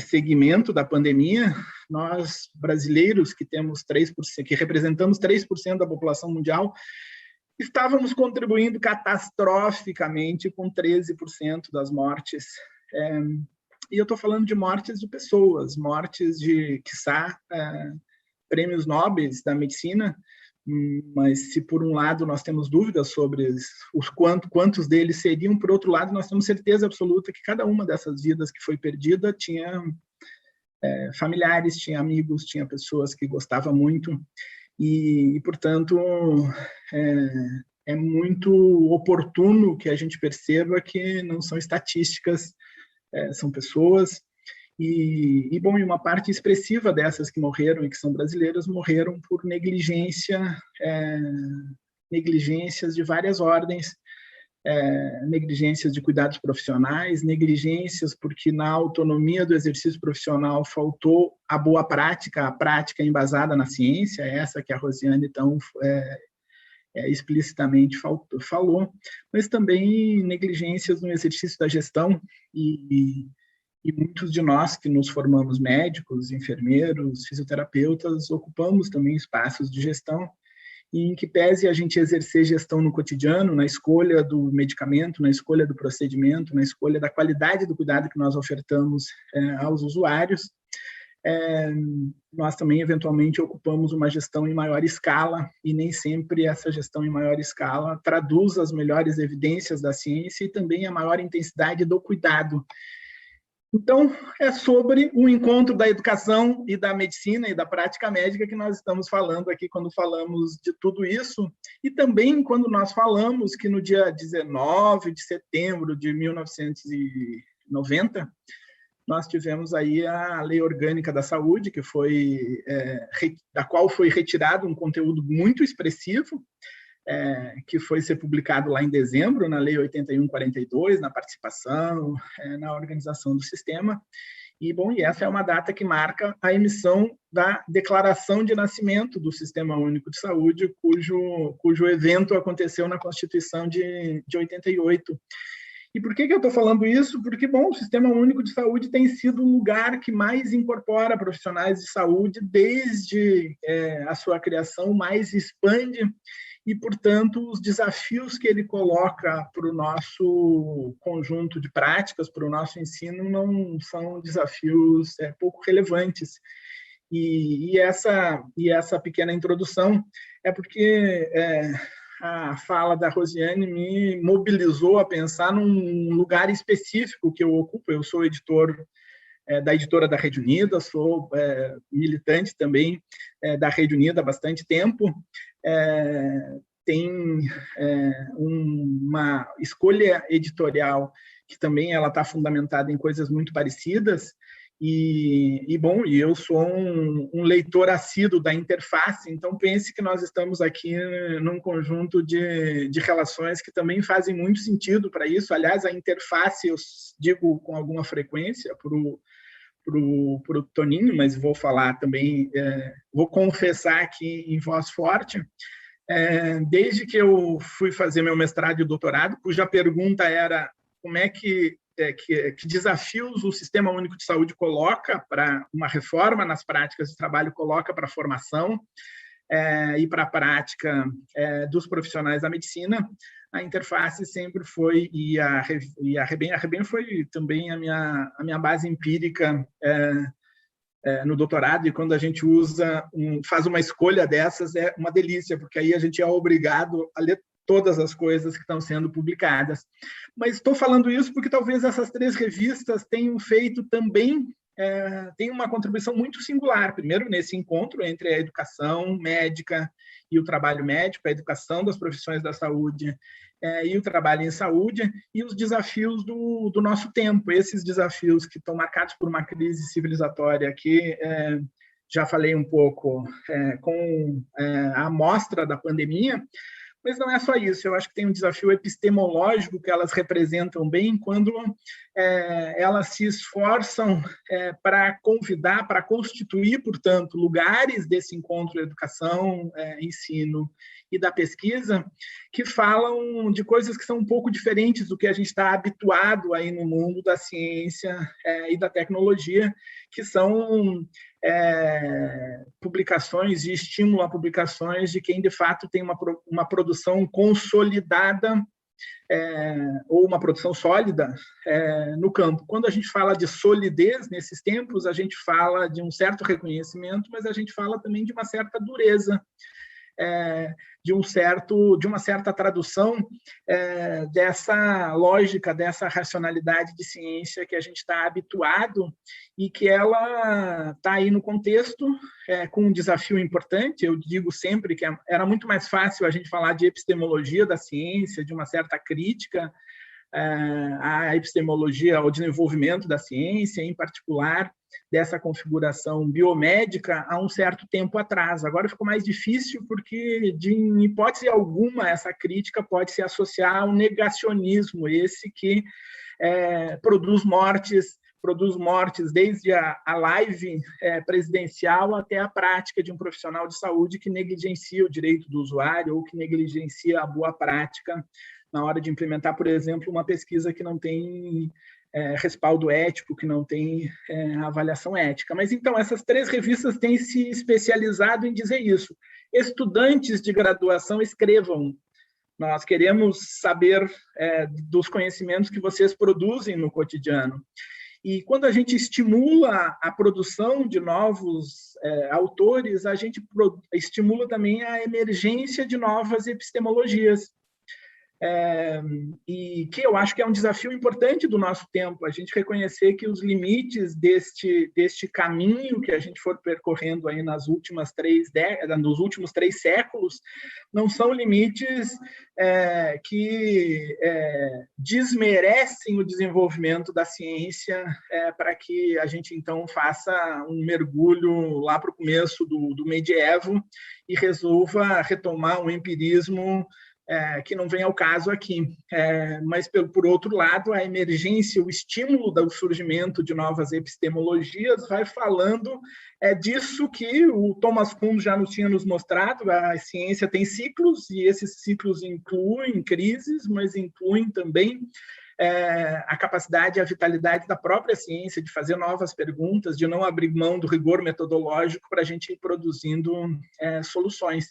segmento da pandemia, nós brasileiros que temos 3%, que representamos 3% da população mundial, estávamos contribuindo catastroficamente com 13% das mortes. E eu estou falando de mortes de pessoas, mortes de, quiçá, prêmios nobres da medicina, mas se por um lado nós temos dúvidas sobre quantos deles seriam, por outro lado nós temos certeza absoluta que cada uma dessas vidas que foi perdida tinha familiares, tinha amigos, tinha pessoas que gostava muito, e portanto é muito oportuno que a gente perceba que não são estatísticas, são pessoas, e uma parte expressiva dessas que morreram e que são brasileiras morreram por negligências de várias ordens, negligências de cuidados profissionais, negligências porque na autonomia do exercício profissional faltou a boa prática, a prática embasada na ciência, essa que a Rosiane então explicitamente falou, mas também negligências no exercício da gestão, e muitos de nós que nos formamos médicos, enfermeiros, fisioterapeutas, ocupamos também espaços de gestão, e em que pese a gente exercer gestão no cotidiano, na escolha do medicamento, na escolha do procedimento, na escolha da qualidade do cuidado que nós ofertamos aos usuários, nós também, eventualmente, ocupamos uma gestão em maior escala, e nem sempre essa gestão em maior escala traduz as melhores evidências da ciência e também a maior intensidade do cuidado. Então, é sobre o encontro da educação e da medicina e da prática médica que nós estamos falando aqui quando falamos de tudo isso, e também quando nós falamos que no dia 19 de setembro de 1990, nós tivemos aí a Lei Orgânica da Saúde, que foi, da qual foi retirado um conteúdo muito expressivo, que foi ser publicado lá em dezembro, na Lei 8142, na participação, na organização do sistema. E essa é uma data que marca a emissão da Declaração de Nascimento do Sistema Único de Saúde, cujo evento aconteceu na Constituição de 88. E por que eu estou falando isso? Porque, o Sistema Único de Saúde tem sido o lugar que mais incorpora profissionais de saúde desde a sua criação, mais expande, e, portanto, os desafios que ele coloca para o nosso conjunto de práticas, para o nosso ensino, não são desafios pouco relevantes. E essa pequena introdução é porque a fala da Rosiane me mobilizou a pensar num lugar específico que eu ocupo. Eu sou editor da editora da Rede Unida, sou militante também da Rede Unida há bastante tempo. Tem uma escolha editorial que também ela está fundamentada em coisas muito parecidas. E eu sou um leitor assíduo da interface, então pense que nós estamos aqui num conjunto de relações que também fazem muito sentido para isso. Aliás, a interface, eu digo com alguma frequência para o Toninho, mas vou falar também, vou confessar aqui em voz forte, desde que eu fui fazer meu mestrado e doutorado, cuja pergunta era como é que desafios o Sistema Único de Saúde coloca para uma reforma nas práticas de trabalho, coloca para a formação e para a prática dos profissionais da medicina. A interface sempre foi, e a Rebem foi também a minha base empírica no doutorado, e quando a gente faz uma escolha dessas, é uma delícia, porque aí a gente é obrigado a ler todas as coisas que estão sendo publicadas. Mas estou falando isso porque talvez essas 3 revistas tenham feito também, tem uma contribuição muito singular. Primeiro, nesse encontro entre a educação médica e o trabalho médico, a educação das profissões da saúde e o trabalho em saúde, e os desafios do nosso tempo. Esses desafios que estão marcados por uma crise civilizatória que já falei um pouco com a amostra da pandemia. Mas não é só isso, eu acho que tem um desafio epistemológico que elas representam bem quando elas se esforçam para convidar, para constituir, portanto, lugares desse encontro educação, ensino e da pesquisa que falam de coisas que são um pouco diferentes do que a gente está habituado aí no mundo da ciência e da tecnologia, que são publicações e estímulo a publicações de quem, de fato, tem uma produção consolidada ou uma produção sólida no campo. Quando a gente fala de solidez nesses tempos, a gente fala de um certo reconhecimento, mas a gente fala também de uma certa dureza, de uma certa tradução dessa lógica, dessa racionalidade de ciência que a gente está habituado e que ela está aí no contexto com um desafio importante. Eu digo sempre que era muito mais fácil a gente falar de epistemologia da ciência, de uma certa crítica à epistemologia, ao desenvolvimento da ciência, em particular dessa configuração biomédica há um certo tempo atrás. Agora ficou mais difícil porque, em hipótese alguma, essa crítica pode se associar ao negacionismo, esse que produz mortes desde a live presidencial até a prática de um profissional de saúde que negligencia o direito do usuário ou que negligencia a boa prática na hora de implementar, por exemplo, uma pesquisa que não tem respaldo ético, que não tem avaliação ética. Mas, então, essas 3 revistas têm se especializado em dizer isso. Estudantes de graduação, escrevam. Nós queremos saber dos conhecimentos que vocês produzem no cotidiano. E quando a gente estimula a produção de novos autores, a gente estimula também a emergência de novas epistemologias. e que eu acho que é um desafio importante do nosso tempo, a gente reconhecer que os limites deste caminho que a gente for percorrendo aí nos últimos 3 séculos não são limites que desmerecem o desenvolvimento da ciência para que a gente, então, faça um mergulho lá para o começo do medievo e resolva retomar um empirismo que não vem ao caso aqui. Mas, por outro lado, a emergência, o estímulo do surgimento de novas epistemologias vai falando disso que o Thomas Kuhn já nos tinha nos mostrado. A ciência tem ciclos, e esses ciclos incluem crises, mas incluem também a capacidade e a vitalidade da própria ciência de fazer novas perguntas, de não abrir mão do rigor metodológico para a gente ir produzindo soluções.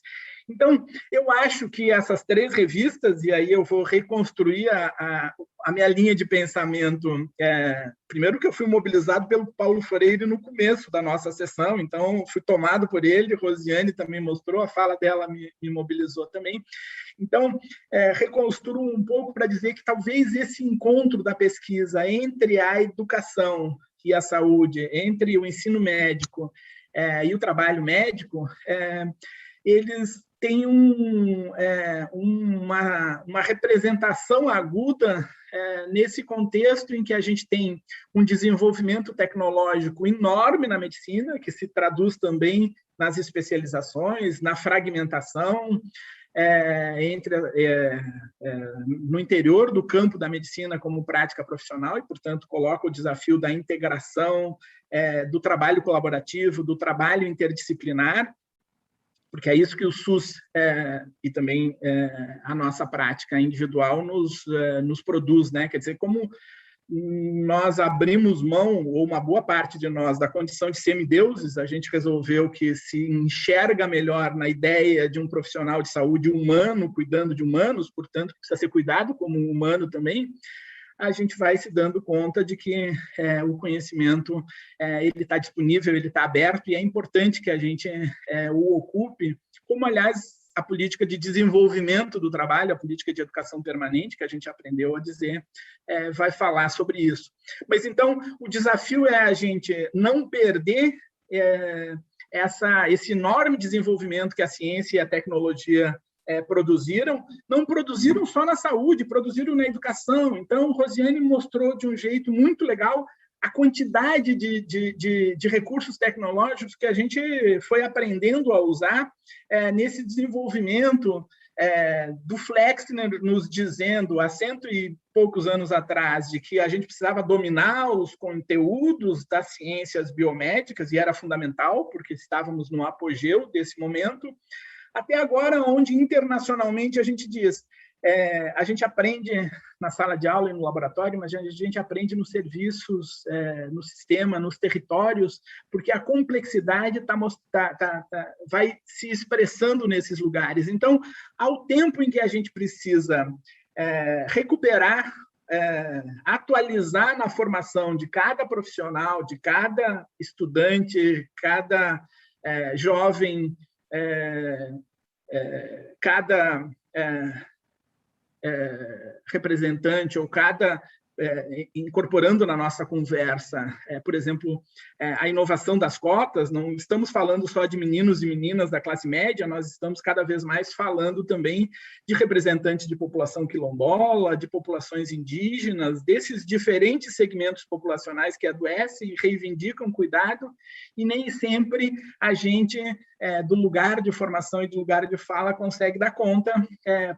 Então, eu acho que essas 3 revistas, e aí eu vou reconstruir a minha linha de pensamento, primeiro que eu fui mobilizado pelo Paulo Freire no começo da nossa sessão, então fui tomado por ele, Rosiane também mostrou, a fala dela me mobilizou também. Então, reconstruo um pouco para dizer que talvez esse encontro da pesquisa entre a educação e a saúde, entre o ensino médico e o trabalho médico, eles têm uma representação aguda nesse contexto em que a gente tem um desenvolvimento tecnológico enorme na medicina, que se traduz também nas especializações, na fragmentação, no interior do campo da medicina como prática profissional, e, portanto, coloca o desafio da integração, do trabalho colaborativo, do trabalho interdisciplinar, porque é isso que o SUS e também a nossa prática individual nos produz, né? Quer dizer, como nós abrimos mão, ou uma boa parte de nós, da condição de semideuses, a gente resolveu que se enxerga melhor na ideia de um profissional de saúde humano, cuidando de humanos, portanto, precisa ser cuidado como um humano também, a gente vai se dando conta de que o conhecimento ele está disponível, ele está aberto, e é importante que a gente o ocupe, como, aliás, a política de desenvolvimento do trabalho, a política de educação permanente, que a gente aprendeu a dizer, vai falar sobre isso. Mas, então, o desafio é a gente não perder esse enorme desenvolvimento que a ciência e a tecnologia não produziram só na saúde, produziram na educação. Então, Rosiane mostrou de um jeito muito legal a quantidade de recursos tecnológicos que a gente foi aprendendo a usar nesse desenvolvimento do Flexner nos dizendo, há 100 e poucos anos atrás, de que a gente precisava dominar os conteúdos das ciências biomédicas, e era fundamental, porque estávamos no apogeu desse momento, até agora, onde internacionalmente a gente diz, a gente aprende na sala de aula e no laboratório, mas a gente aprende nos serviços, no sistema, nos territórios, porque a complexidade vai se expressando nesses lugares. Então, ao tempo em que a gente precisa recuperar, atualizar na formação de cada profissional, de cada estudante, cada jovem, cada representante ou cada incorporando na nossa conversa, por exemplo, a inovação das cotas. Não estamos falando só de meninos e meninas da classe média, nós estamos cada vez mais falando também de representantes de população quilombola, de populações indígenas, desses diferentes segmentos populacionais que adoecem e reivindicam cuidado, e nem sempre a gente, do lugar de formação e do lugar de fala, consegue dar conta,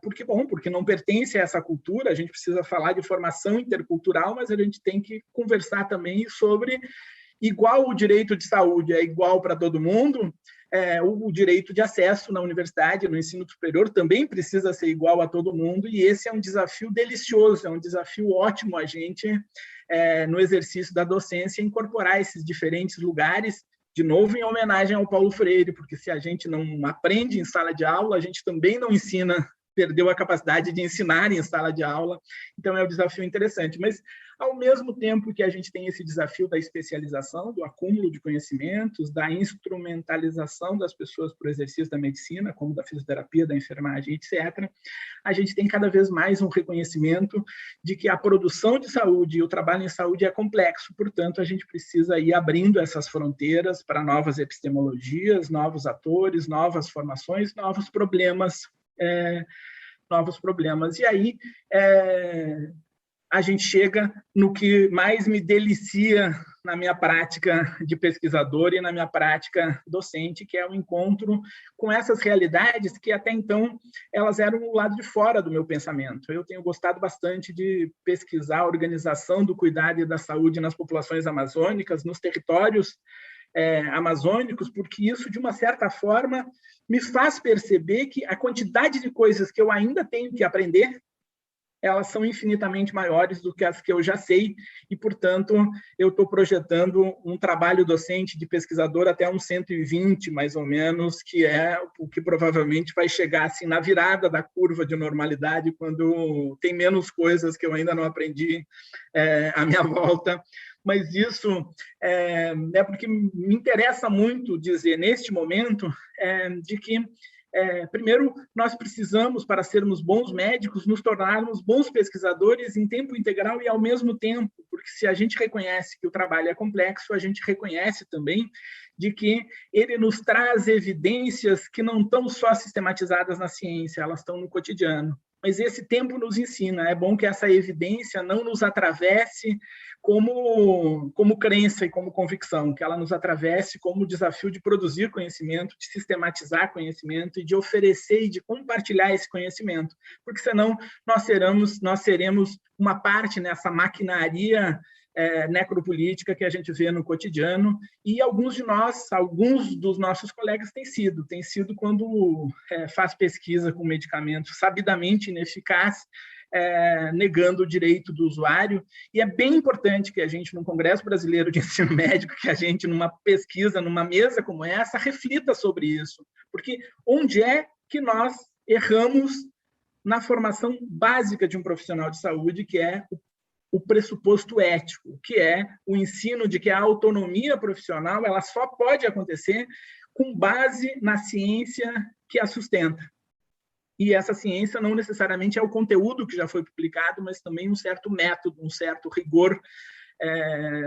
porque não pertence a essa cultura. A gente precisa falar de formação intercultural, mas a gente tem que conversar também sobre igual o direito de saúde é igual para todo mundo, o direito de acesso na universidade, no ensino superior, também precisa ser igual a todo mundo, e esse é um desafio delicioso, é um desafio ótimo a gente, no exercício da docência, incorporar esses diferentes lugares, de novo em homenagem ao Paulo Freire, porque se a gente não aprende em sala de aula, a gente também não ensina perdeu a capacidade de ensinar em sala de aula. Então, é um desafio interessante. Mas, ao mesmo tempo que a gente tem esse desafio da especialização, do acúmulo de conhecimentos, da instrumentalização das pessoas para o exercício da medicina, como da fisioterapia, da enfermagem, etc., a gente tem cada vez mais um reconhecimento de que a produção de saúde e o trabalho em saúde é complexo, portanto, a gente precisa ir abrindo essas fronteiras para novas epistemologias, novos atores, novas formações, novos problemas. E aí a gente chega no que mais me delicia na minha prática de pesquisador e na minha prática docente, que é o encontro com essas realidades que até então elas eram o lado de fora do meu pensamento. Eu tenho gostado bastante de pesquisar a organização do cuidado e da saúde nas populações amazônicas, nos territórios amazônicos, porque isso, de uma certa forma, me faz perceber que a quantidade de coisas que eu ainda tenho que aprender, elas são infinitamente maiores do que as que eu já sei, e, portanto, eu estou projetando um trabalho docente de pesquisador até uns 120, mais ou menos, que é o que provavelmente vai chegar assim, na virada da curva de normalidade, quando tem menos coisas que eu ainda não aprendi à minha volta. Mas isso é porque me interessa muito dizer, neste momento, de que primeiro, nós precisamos, para sermos bons médicos, nos tornarmos bons pesquisadores em tempo integral e ao mesmo tempo, porque se a gente reconhece que o trabalho é complexo, a gente reconhece também de que ele nos traz evidências que não estão só sistematizadas na ciência, elas estão no cotidiano. Mas esse tempo nos ensina, é bom que essa evidência não nos atravesse como crença e como convicção, que ela nos atravesse como desafio de produzir conhecimento, de sistematizar conhecimento e de oferecer e de compartilhar esse conhecimento, porque senão nós seremos uma parte nessa maquinaria necropolítica que a gente vê no cotidiano, e alguns dos nossos colegas têm sido quando faz pesquisa com medicamento sabidamente ineficaz, negando o direito do usuário. E é bem importante que a gente, no Congresso Brasileiro de Ensino Médico, que a gente, numa pesquisa, numa mesa como essa, reflita sobre isso, porque onde é que nós erramos na formação básica de um profissional de saúde, que é o pressuposto ético, que é o ensino de que a autonomia profissional ela só pode acontecer com base na ciência que a sustenta. E essa ciência não necessariamente é o conteúdo que já foi publicado, mas também um certo método, um certo rigor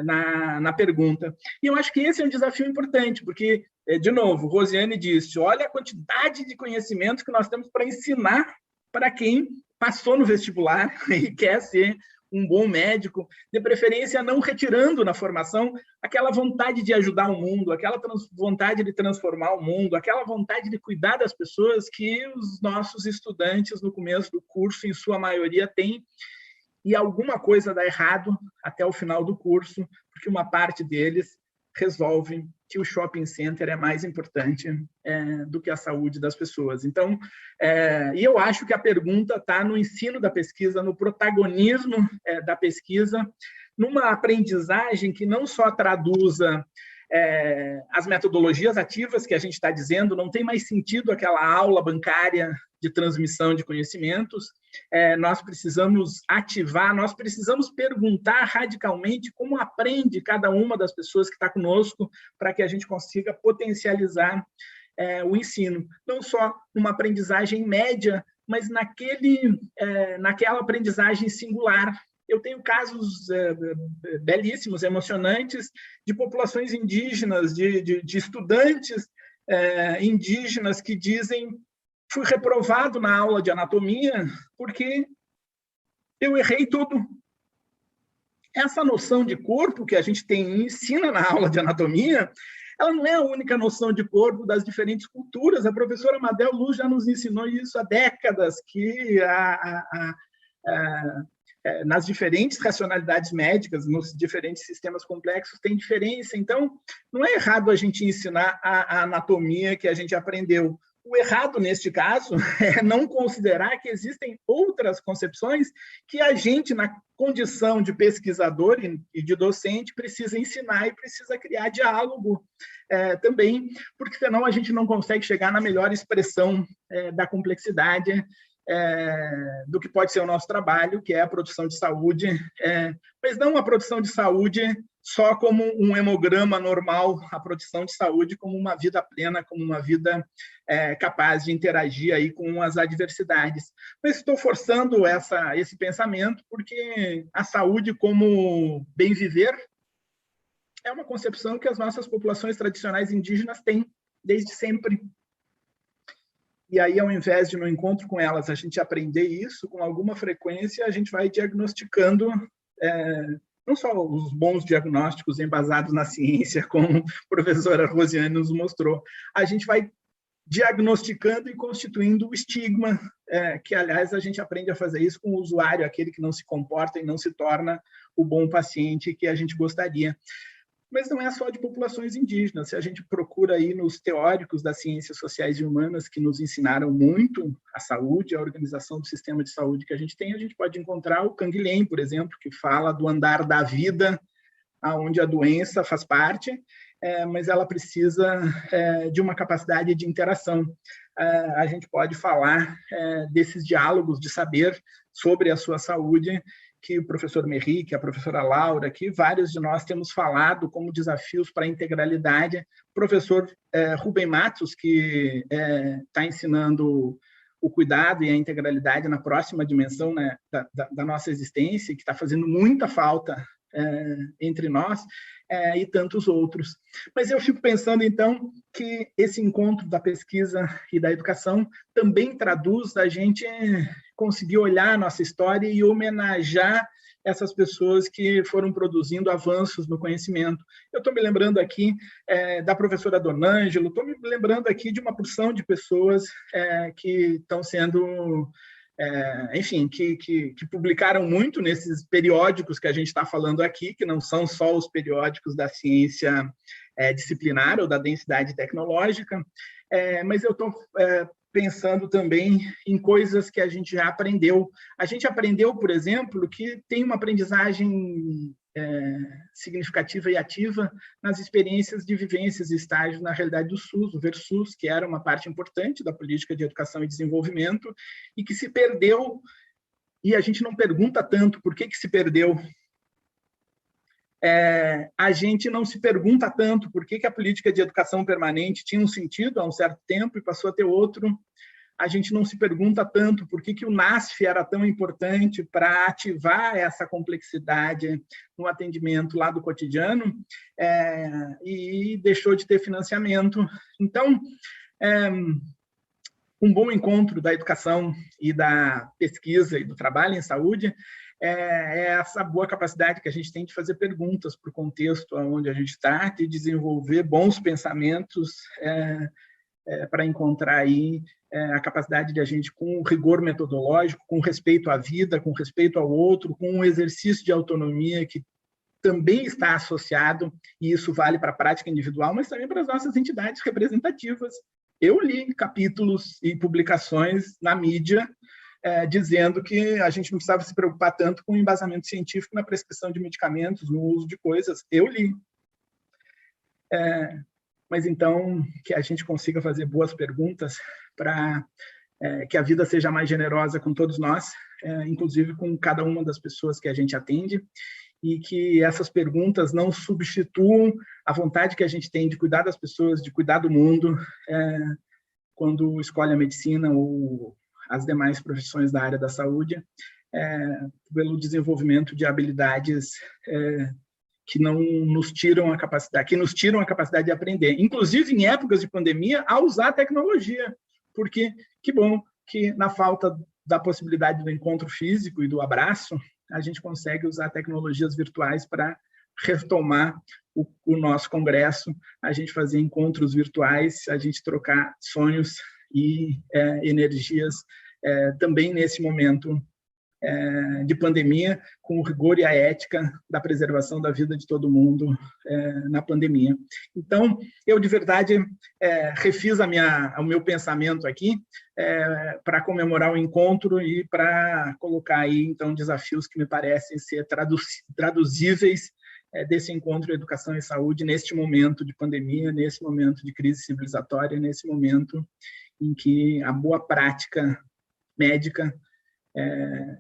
na pergunta. E eu acho que esse é um desafio importante, porque, de novo, Rosiane disse, olha a quantidade de conhecimento que nós temos para ensinar para quem passou no vestibular e quer ser um bom médico, de preferência não retirando na formação aquela vontade de ajudar o mundo, aquela vontade de transformar o mundo, aquela vontade de cuidar das pessoas que os nossos estudantes no começo do curso, em sua maioria, têm, e alguma coisa dá errado até o final do curso, porque uma parte deles resolve que o shopping center é mais importante do que a saúde das pessoas. Então, e eu acho que a pergunta está no ensino da pesquisa, no protagonismo da pesquisa, numa aprendizagem que não só traduza as metodologias ativas que a gente está dizendo, não tem mais sentido aquela aula bancária de transmissão de conhecimentos, nós precisamos ativar, nós precisamos perguntar radicalmente como aprende cada uma das pessoas que está conosco para que a gente consiga potencializar o ensino, não só numa aprendizagem média, mas naquela aprendizagem singular. Eu tenho casos belíssimos, emocionantes, de populações indígenas, de estudantes indígenas que dizem: fui reprovado na aula de anatomia porque eu errei tudo. Essa noção de corpo que a gente ensina na aula de anatomia, ela não é a única noção de corpo das diferentes culturas. A professora Madel Lu já nos ensinou isso há décadas, que nas diferentes racionalidades médicas, nos diferentes sistemas complexos, tem diferença. Então, não é errado a gente ensinar a anatomia que a gente aprendeu. O errado, neste caso, é não considerar que existem outras concepções que a gente, na condição de pesquisador e de docente, precisa ensinar e precisa criar diálogo também, porque senão a gente não consegue chegar na melhor expressão da complexidade do que pode ser o nosso trabalho, que é a produção de saúde, mas não a produção de saúde só como um hemograma normal, a produção de saúde como uma vida plena, como uma vida capaz de interagir aí com as adversidades. Mas estou forçando esse pensamento porque a saúde como bem viver é uma concepção que as nossas populações tradicionais indígenas têm desde sempre. E aí, ao invés de, no encontro com elas, a gente aprender isso com alguma frequência, a gente vai diagnosticando, não só os bons diagnósticos embasados na ciência, como a professora Rosiane nos mostrou, a gente vai diagnosticando e constituindo o estigma, que, aliás, a gente aprende a fazer isso com o usuário, aquele que não se comporta e não se torna o bom paciente que a gente gostaria. Mas não é só de populações indígenas. Se a gente procura aí nos teóricos das ciências sociais e humanas que nos ensinaram muito a saúde, a organização do sistema de saúde que a gente tem, a gente pode encontrar o Canguilhem, por exemplo, que fala do andar da vida, onde a doença faz parte, mas ela precisa de uma capacidade de interação. A gente pode falar desses diálogos de saber sobre a sua saúde, que o professor Merri, que a professora Laura, que vários de nós temos falado como desafios para a integralidade. O professor Rubem Matos, que está ensinando o cuidado e a integralidade na próxima dimensão, né, da nossa existência, que está fazendo muita falta entre nós, e tantos outros. Mas eu fico pensando, então, que esse encontro da pesquisa e da educação também traduz a gente conseguir olhar a nossa história e homenagear essas pessoas que foram produzindo avanços no conhecimento. Eu estou me lembrando aqui da professora Donângelo, estou me lembrando aqui de uma porção de pessoas que estão sendo... enfim, que publicaram muito nesses periódicos que a gente está falando aqui, que não são só os periódicos da ciência disciplinar ou da densidade tecnológica, mas eu estou pensando também em coisas que a gente já aprendeu. A gente aprendeu, por exemplo, que tem uma aprendizagem significativa e ativa nas experiências de vivências e estágios na realidade do SUS, o VERSUS, que era uma parte importante da política de educação e desenvolvimento e que se perdeu, e a gente não pergunta tanto por que se perdeu. A gente não se pergunta tanto por que a política de educação permanente tinha um sentido há um certo tempo e passou a ter outro. A gente não se pergunta tanto por que o NASF era tão importante para ativar essa complexidade no atendimento lá do cotidiano e deixou de ter financiamento. Então, um bom encontro da educação e da pesquisa e do trabalho em saúde é essa boa capacidade que a gente tem de fazer perguntas para o contexto onde a gente está, de desenvolver bons pensamentos para encontrar aí a capacidade de a gente, com rigor metodológico, com respeito à vida, com respeito ao outro, com um exercício de autonomia que também está associado, e isso vale para a prática individual, mas também para as nossas entidades representativas. Eu li capítulos e publicações na mídia dizendo que a gente não precisava se preocupar tanto com o embasamento científico na prescrição de medicamentos, no uso de coisas. Eu li. Mas então, que a gente consiga fazer boas perguntas para que a vida seja mais generosa com todos nós, inclusive com cada uma das pessoas que a gente atende, e que essas perguntas não substituam a vontade que a gente tem de cuidar das pessoas, de cuidar do mundo, quando escolhe a medicina ou as demais profissões da área da saúde, pelo desenvolvimento de habilidades que não nos tiram a capacidade, que nos tiram a capacidade de aprender, inclusive em épocas de pandemia, a usar a tecnologia, porque que bom que na falta da possibilidade do encontro físico e do abraço, a gente consegue usar tecnologias virtuais para retomar o nosso congresso, a gente fazer encontros virtuais, a gente trocar sonhos e energias também nesse momento de pandemia, com o rigor e a ética da preservação da vida de todo mundo na pandemia. Então, eu de verdade refiz o meu pensamento aqui para comemorar o encontro e para colocar aí, então, desafios que me parecem ser traduzíveis desse encontro Educação e Saúde neste momento de pandemia, nesse momento de crise civilizatória, nesse momento em que a boa prática médica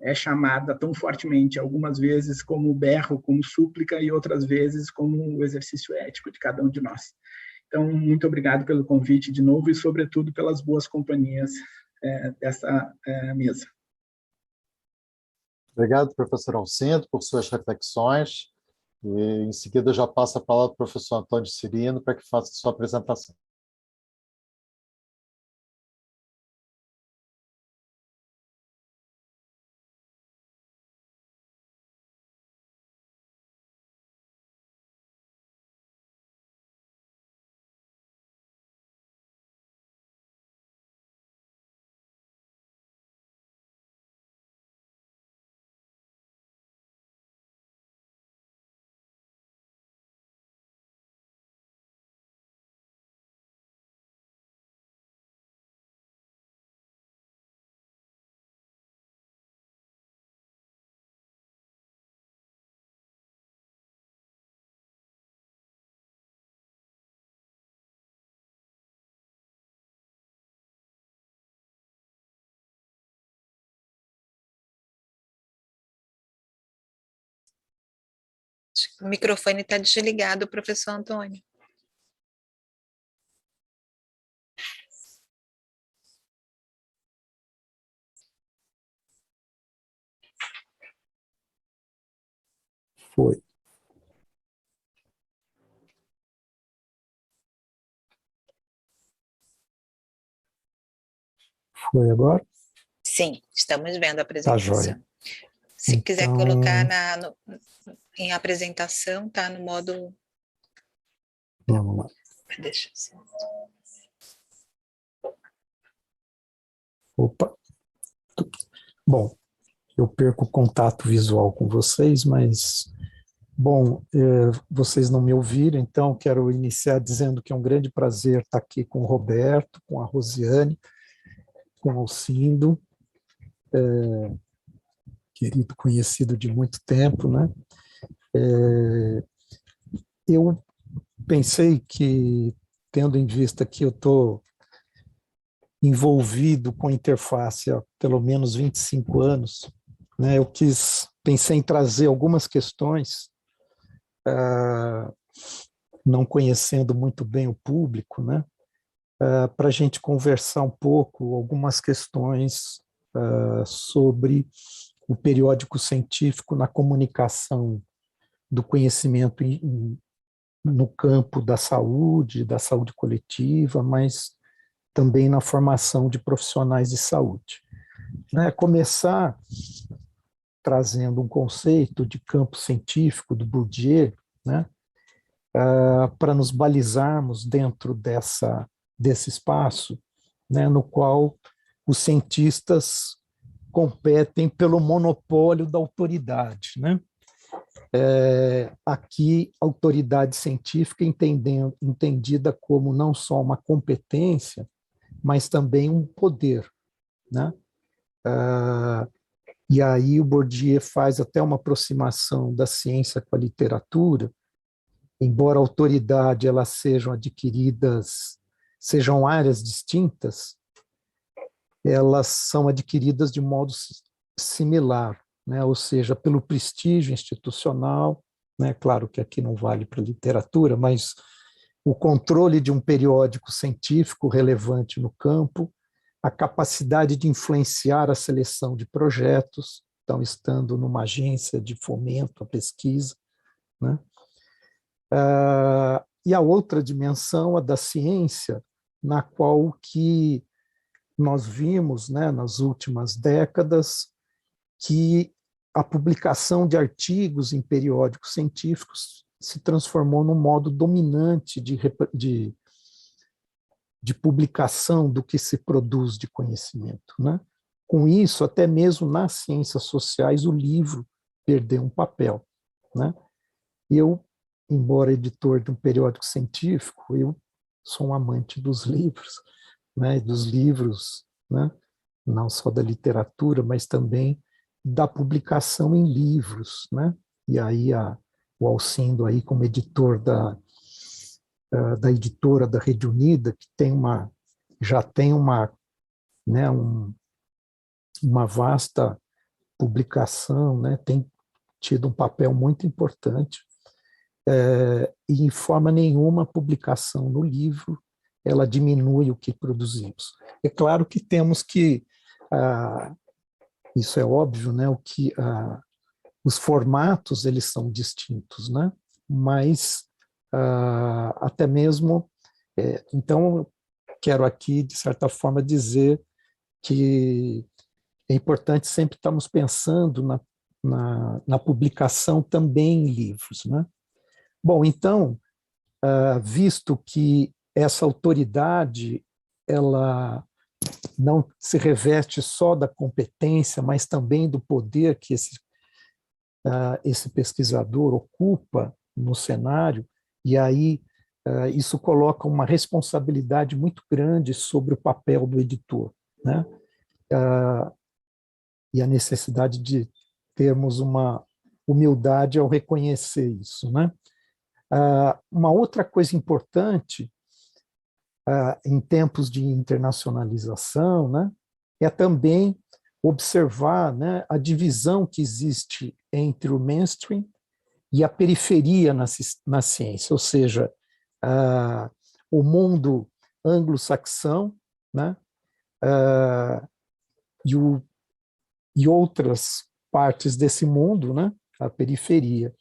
é chamada tão fortemente, algumas vezes como berro, como súplica, e outras vezes como o exercício ético de cada um de nós. Então, muito obrigado pelo convite de novo e, sobretudo, pelas boas companhias dessa mesa. Obrigado, professor Alcindo, por suas reflexões. E, em seguida, já passo a palavra ao professor Antônio Cirino para que faça a sua apresentação. O microfone está desligado, professor Antônio. Foi. Foi agora? Sim, estamos vendo a apresentação. Tá joia. Se então, quiser colocar em apresentação, tá no modo... Vamos lá. Deixa assim. Opa. Bom, eu perco o contato visual com vocês, mas... Bom, vocês não me ouviram, então quero iniciar dizendo que é um grande prazer estar aqui com o Roberto, com a Rosiane, com o Alcindo, querido conhecido de muito tempo, né? Eu pensei que, tendo em vista que eu estou envolvido com interface há pelo menos 25 anos, né, pensei em trazer algumas questões, não conhecendo muito bem o público, né, para a gente conversar um pouco algumas questões sobre o periódico científico na comunicação do conhecimento no campo da saúde coletiva, mas também na formação de profissionais de saúde. Né, começar trazendo um conceito de campo científico do Bourdieu, né, para nos balizarmos dentro desse espaço, né, no qual os cientistas competem pelo monopólio da autoridade, né? Aqui, autoridade científica entendida como não só uma competência, mas também um poder, né? E aí o Bourdieu faz até uma aproximação da ciência com a literatura, embora a autoridade elas sejam adquiridas, sejam áreas distintas, elas são adquiridas de modo similar, né? Ou seja, pelo prestígio institucional, né? Claro que aqui não vale para a literatura, mas o controle de um periódico científico relevante no campo, a capacidade de influenciar a seleção de projetos, então estando numa agência de fomento à pesquisa, né? E a outra dimensão, a da ciência, na qual o que nós vimos, né, nas últimas décadas, que a publicação de artigos em periódicos científicos se transformou num modo dominante de publicação do que se produz de conhecimento, né? Com isso, até mesmo nas ciências sociais, o livro perdeu um papel, né? Eu, embora editor de um periódico científico, eu sou um amante dos livros, né? Dos livros, né? Não só da literatura, mas também da publicação em livros, né? E aí o Alcindo aí como editor da editora da Rede Unida, que já tem uma, né, uma vasta publicação, né, tem tido um papel muito importante, e em forma nenhuma a publicação no livro ela diminui o que produzimos. É claro que temos que, isso é óbvio, né, os formatos eles são distintos, né, mas até mesmo, então quero aqui, de certa forma, dizer que é importante sempre estarmos pensando na publicação também em livros, né? Bom, então, visto que essa autoridade ela não se reveste só da competência, mas também do poder que esse pesquisador ocupa no cenário, e aí isso coloca uma responsabilidade muito grande sobre o papel do editor, né? E a necessidade de termos uma humildade ao reconhecer isso, né? Uma outra coisa importante em tempos de internacionalização, né, é também observar, né, a divisão que existe entre o mainstream e a periferia na ciência, ou seja, o mundo anglo-saxão, né, e outras partes desse mundo, né, a periferia.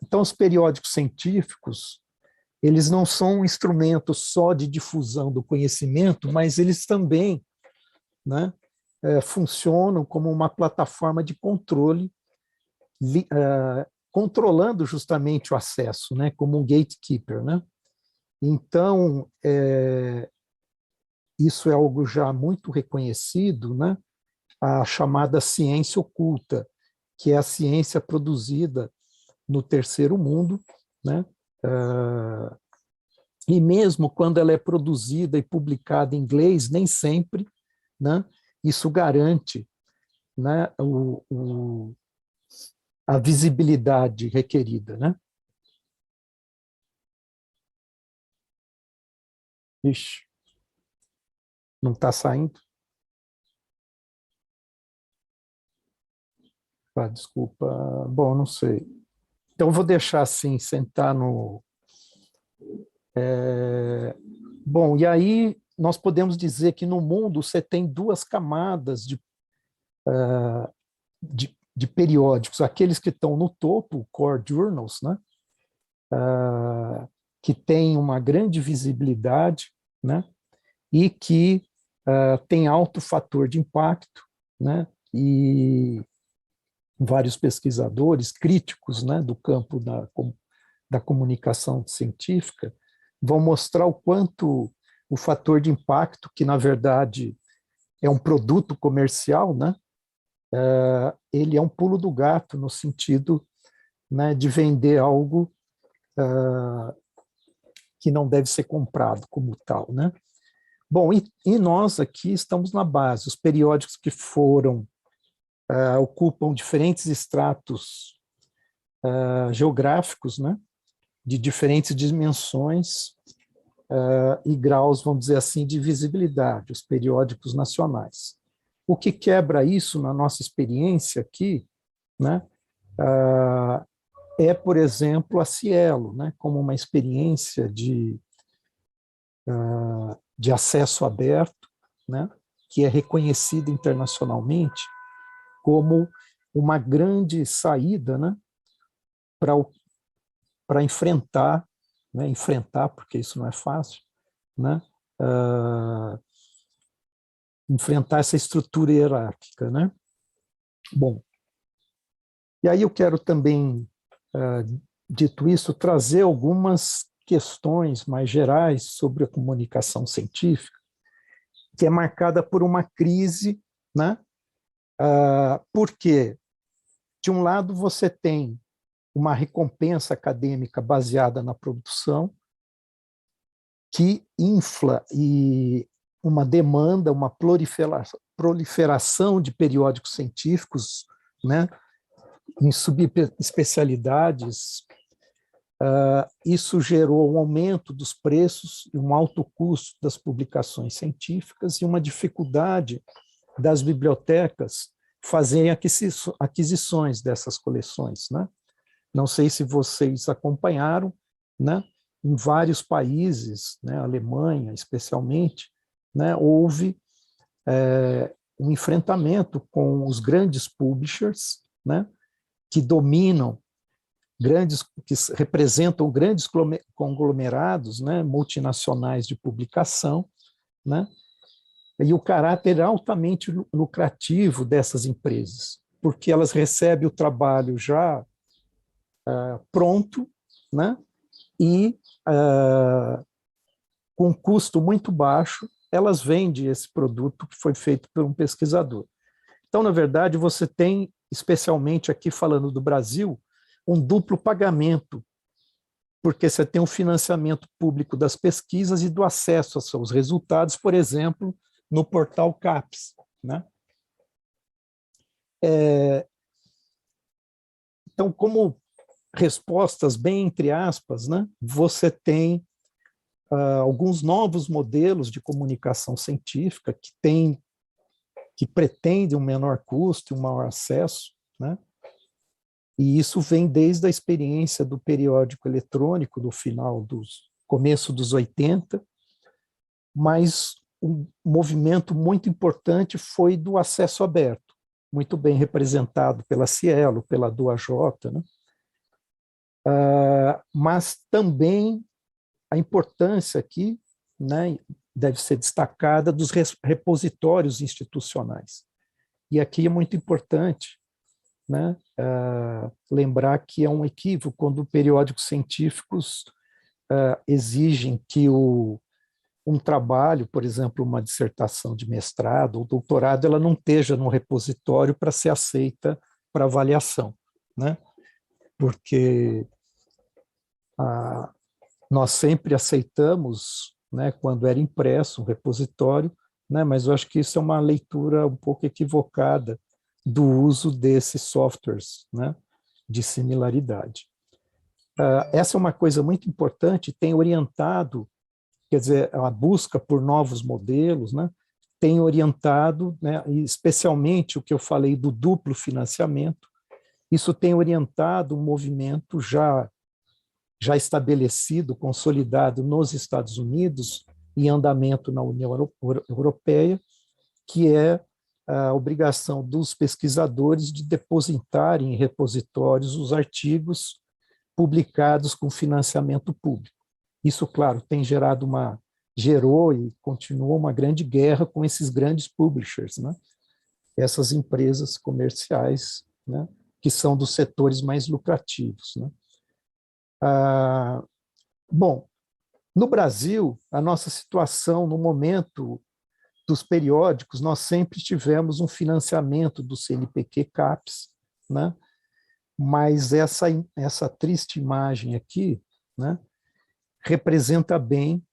Então, os periódicos científicos, eles não são um instrumento só de difusão do conhecimento, mas eles também, né, funcionam como uma plataforma de controle, controlando justamente o acesso, né, como um gatekeeper, né? Então, isso é algo já muito reconhecido, né? A chamada ciência oculta, que é a ciência produzida no terceiro mundo, né? E mesmo quando ela é produzida e publicada em inglês, nem sempre, né, isso garante, né, a visibilidade requerida, né? Ixi, não está saindo? Desculpa. Bom, não sei. Então, vou deixar assim, sentar no... Bom, e aí nós podemos dizer que no mundo você tem duas camadas de periódicos, aqueles que estão no topo, core journals, né? Que têm uma grande visibilidade, né? E que têm alto fator de impacto, né? E vários pesquisadores críticos, né, do campo da comunicação científica vão mostrar o quanto o fator de impacto, que na verdade é um produto comercial, né, ele é um pulo do gato no sentido, né, de vender algo que não deve ser comprado como tal, né? Bom, e nós aqui estamos na base, os periódicos que ocupam diferentes estratos geográficos, né, de diferentes dimensões e graus, vamos dizer assim, de visibilidade, os periódicos nacionais. O que quebra isso na nossa experiência aqui, né, é, por exemplo, a Cielo, né, como uma experiência de acesso aberto, né, que é reconhecida internacionalmente como uma grande saída, né, para enfrentar, porque isso não é fácil, né, enfrentar essa estrutura hierárquica, né? Bom, e aí eu quero também, dito isso, trazer algumas questões mais gerais sobre a comunicação científica, que é marcada por uma crise, né? Porque, de um lado, você tem uma recompensa acadêmica baseada na produção, que infla e uma demanda, uma proliferação de periódicos científicos, né, em subespecialidades. Isso gerou um aumento dos preços e um alto custo das publicações científicas e uma dificuldade das bibliotecas fazerem aquisições dessas coleções, né? Não sei se vocês acompanharam, né? Em vários países, né? Alemanha especialmente, né? Houve um enfrentamento com os grandes publishers, né? Que dominam que representam grandes conglomerados, né? Multinacionais de publicação, né? E o caráter altamente lucrativo dessas empresas, porque elas recebem o trabalho já pronto, né? E com custo muito baixo, elas vendem esse produto que foi feito por um pesquisador. Então, na verdade, você tem, especialmente aqui falando do Brasil, um duplo pagamento, porque você tem um financiamento público das pesquisas e do acesso aos seus resultados, por exemplo, no portal CAPES, né? Então, como respostas bem entre aspas, né, você tem alguns novos modelos de comunicação científica que pretendem um menor custo e um maior acesso, né? E isso vem desde a experiência do periódico eletrônico do começo dos 80, mas um movimento muito importante foi do acesso aberto, muito bem representado pela Cielo, pela DuaJ, né? Mas também a importância aqui, né, deve ser destacada dos repositórios institucionais. E aqui é muito importante, né, lembrar que é um equívoco quando periódicos científicos exigem que um trabalho, por exemplo, uma dissertação de mestrado ou doutorado, ela não esteja no repositório para ser aceita para avaliação, né? Porque nós sempre aceitamos, né, quando era impresso um repositório, né, mas eu acho que isso é uma leitura um pouco equivocada do uso desses softwares, né, de similaridade. Essa é uma coisa muito importante, tem orientado, quer dizer, a busca por novos modelos, né, tem orientado, né, especialmente o que eu falei do duplo financiamento, isso tem orientado um movimento já estabelecido, consolidado nos Estados Unidos, em andamento na União Europeia, que é a obrigação dos pesquisadores de depositarem em repositórios os artigos publicados com financiamento público. Isso, claro, gerou e continua uma grande guerra com esses grandes publishers, né? Essas empresas comerciais, né, que são dos setores mais lucrativos, né? Bom, no Brasil, a nossa situação no momento dos periódicos, nós sempre tivemos um financiamento do CNPq-CAPES, né? Mas essa triste imagem aqui, né, representa bem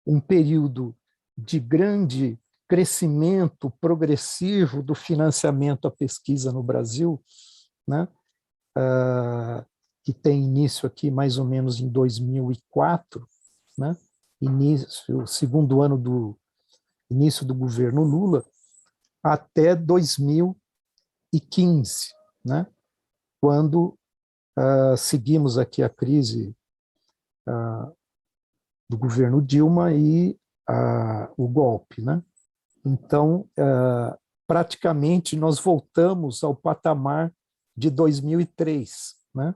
um período de grande crescimento progressivo do financiamento à pesquisa no Brasil, né? Que tem início aqui mais ou menos em 2004, né? O segundo ano do início do governo Lula, até 2015, né? Quando seguimos aqui a crise do governo Dilma e o golpe, né? Então, praticamente, nós voltamos ao patamar de 2003, né?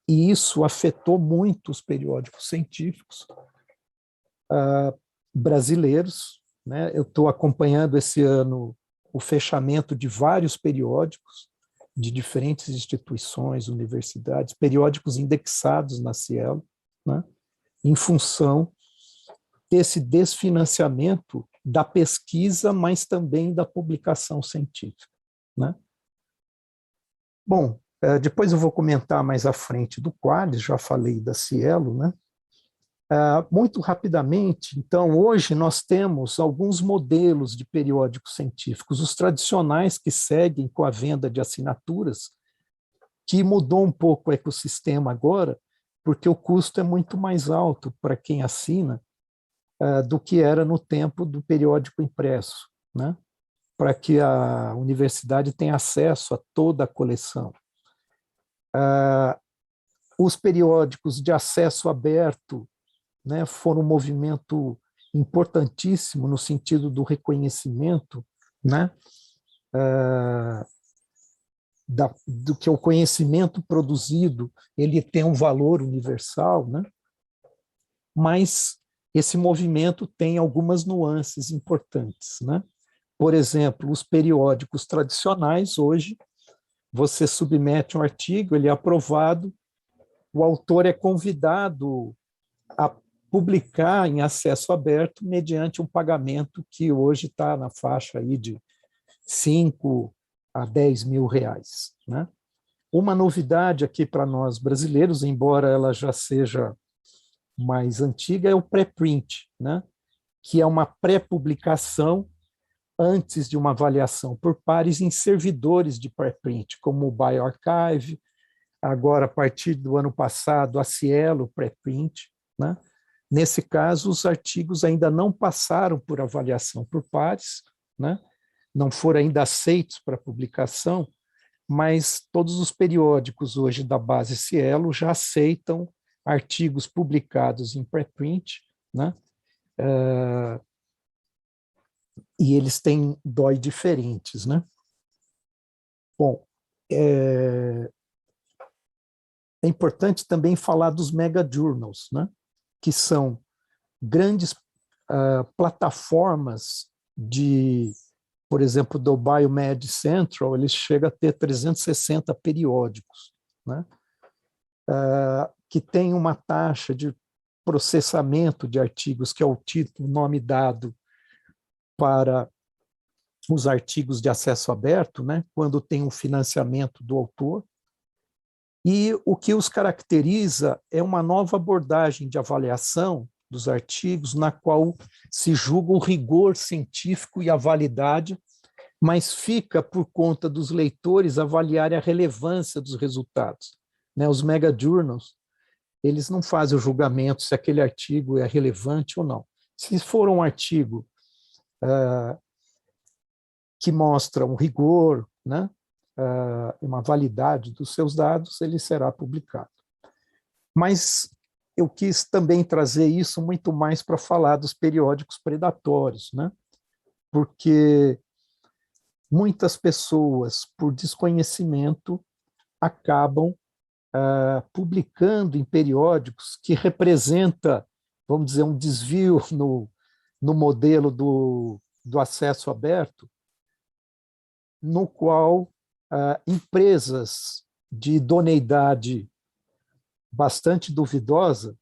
E isso afetou muito os periódicos científicos brasileiros, né? Eu estou acompanhando esse ano o fechamento de vários periódicos de diferentes instituições, universidades, periódicos indexados na Cielo, né? Em função desse desfinanciamento da pesquisa, mas também da publicação científica, né? Bom, depois eu vou comentar mais à frente do Qualis, já falei da Cielo, né? Muito rapidamente, então, hoje nós temos alguns modelos de periódicos científicos, os tradicionais que seguem com a venda de assinaturas, que mudou um pouco o ecossistema agora, porque o custo é muito mais alto para quem assina, do que era no tempo do periódico impresso, né? Para que a universidade tenha acesso a toda a coleção. Os periódicos de acesso aberto, né, foram um movimento importantíssimo no sentido do reconhecimento, né, do que o conhecimento produzido ele tem um valor universal, né? Mas esse movimento tem algumas nuances importantes, né? Por exemplo, os periódicos tradicionais, hoje, você submete um artigo, ele é aprovado, o autor é convidado a publicar em acesso aberto mediante um pagamento que hoje está na faixa aí de 5 a 10 mil reais, né? Uma novidade aqui para nós brasileiros, embora ela já seja mais antiga, é o pré-print, né? Que é uma pré-publicação antes de uma avaliação por pares em servidores de pré-print, como o bioRxiv, agora, a partir do ano passado, a Cielo pré-print, né? Nesse caso, os artigos ainda não passaram por avaliação por pares, né? Não foram ainda aceitos para publicação, mas todos os periódicos hoje da base Cielo já aceitam artigos publicados em pré-print, né? E eles têm DOI diferentes, né? Bom, é importante também falar dos mega journals, né? Que são grandes plataformas de, por exemplo, do Biomed Central, ele chega a ter 360 periódicos, né? Que tem uma taxa de processamento de artigos, que é o título, nome dado para os artigos de acesso aberto, né? Quando tem um financiamento do autor. E o que os caracteriza é uma nova abordagem de avaliação dos artigos, na qual se julga o rigor científico e a validade, mas fica por conta dos leitores avaliarem a relevância dos resultados, né? Os mega journals, eles não fazem o julgamento se aquele artigo é relevante ou não. Se for um artigo que mostra um rigor, né? Uma validade dos seus dados, ele será publicado. Mas eu quis também trazer isso muito mais para falar dos periódicos predatórios, né? Porque muitas pessoas, por desconhecimento, acabam publicando em periódicos que representa, vamos dizer, um desvio no modelo do acesso aberto, no qual empresas de idoneidade bastante duvidosa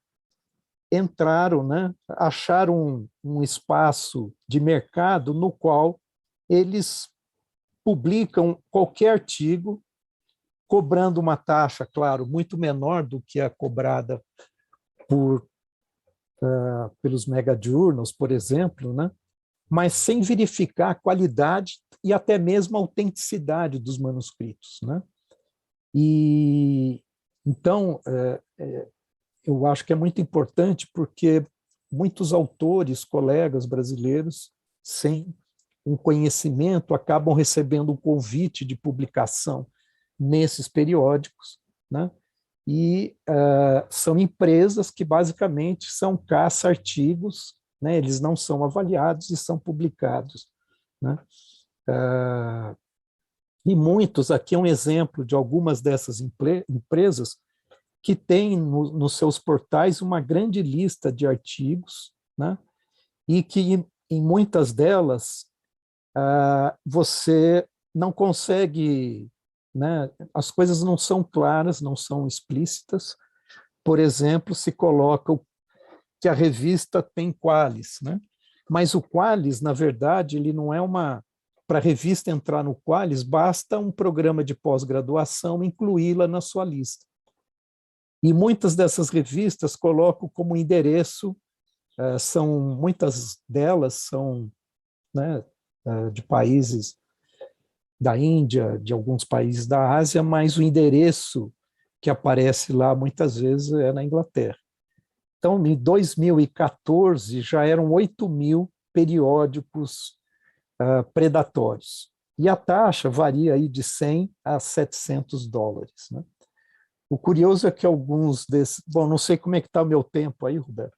entraram, né, acharam um espaço de mercado no qual eles publicam qualquer artigo, cobrando uma taxa, claro, muito menor do que a cobrada pelos mega journals, por exemplo, né, mas sem verificar a qualidade e até mesmo a autenticidade dos manuscritos, né? E então eu acho que é muito importante, porque muitos autores, colegas brasileiros, sem um conhecimento, acabam recebendo um convite de publicação nesses periódicos, né? E são empresas que basicamente são caça-artigos, né? Eles não são avaliados e são publicados, né? E muitos, aqui é um exemplo de algumas dessas empresas que têm nos seus portais uma grande lista de artigos, né? E que em muitas delas você não consegue, né? As coisas não são claras, não são explícitas. Por exemplo, se coloca que a revista tem Qualis, né? Mas o Qualis, na verdade, ele não é uma... Para a revista entrar no Qualis, basta um programa de pós-graduação incluí-la na sua lista. E muitas dessas revistas colocam como endereço, muitas delas são, né, de países da Índia, de alguns países da Ásia, mas o endereço que aparece lá muitas vezes é na Inglaterra. Então, em 2014, já eram 8.000 periódicos predatórios. E a taxa varia aí de 100 a 700 dólares. Né? O curioso é que alguns desses... Bom, não sei como é que está o meu tempo aí, Roberto.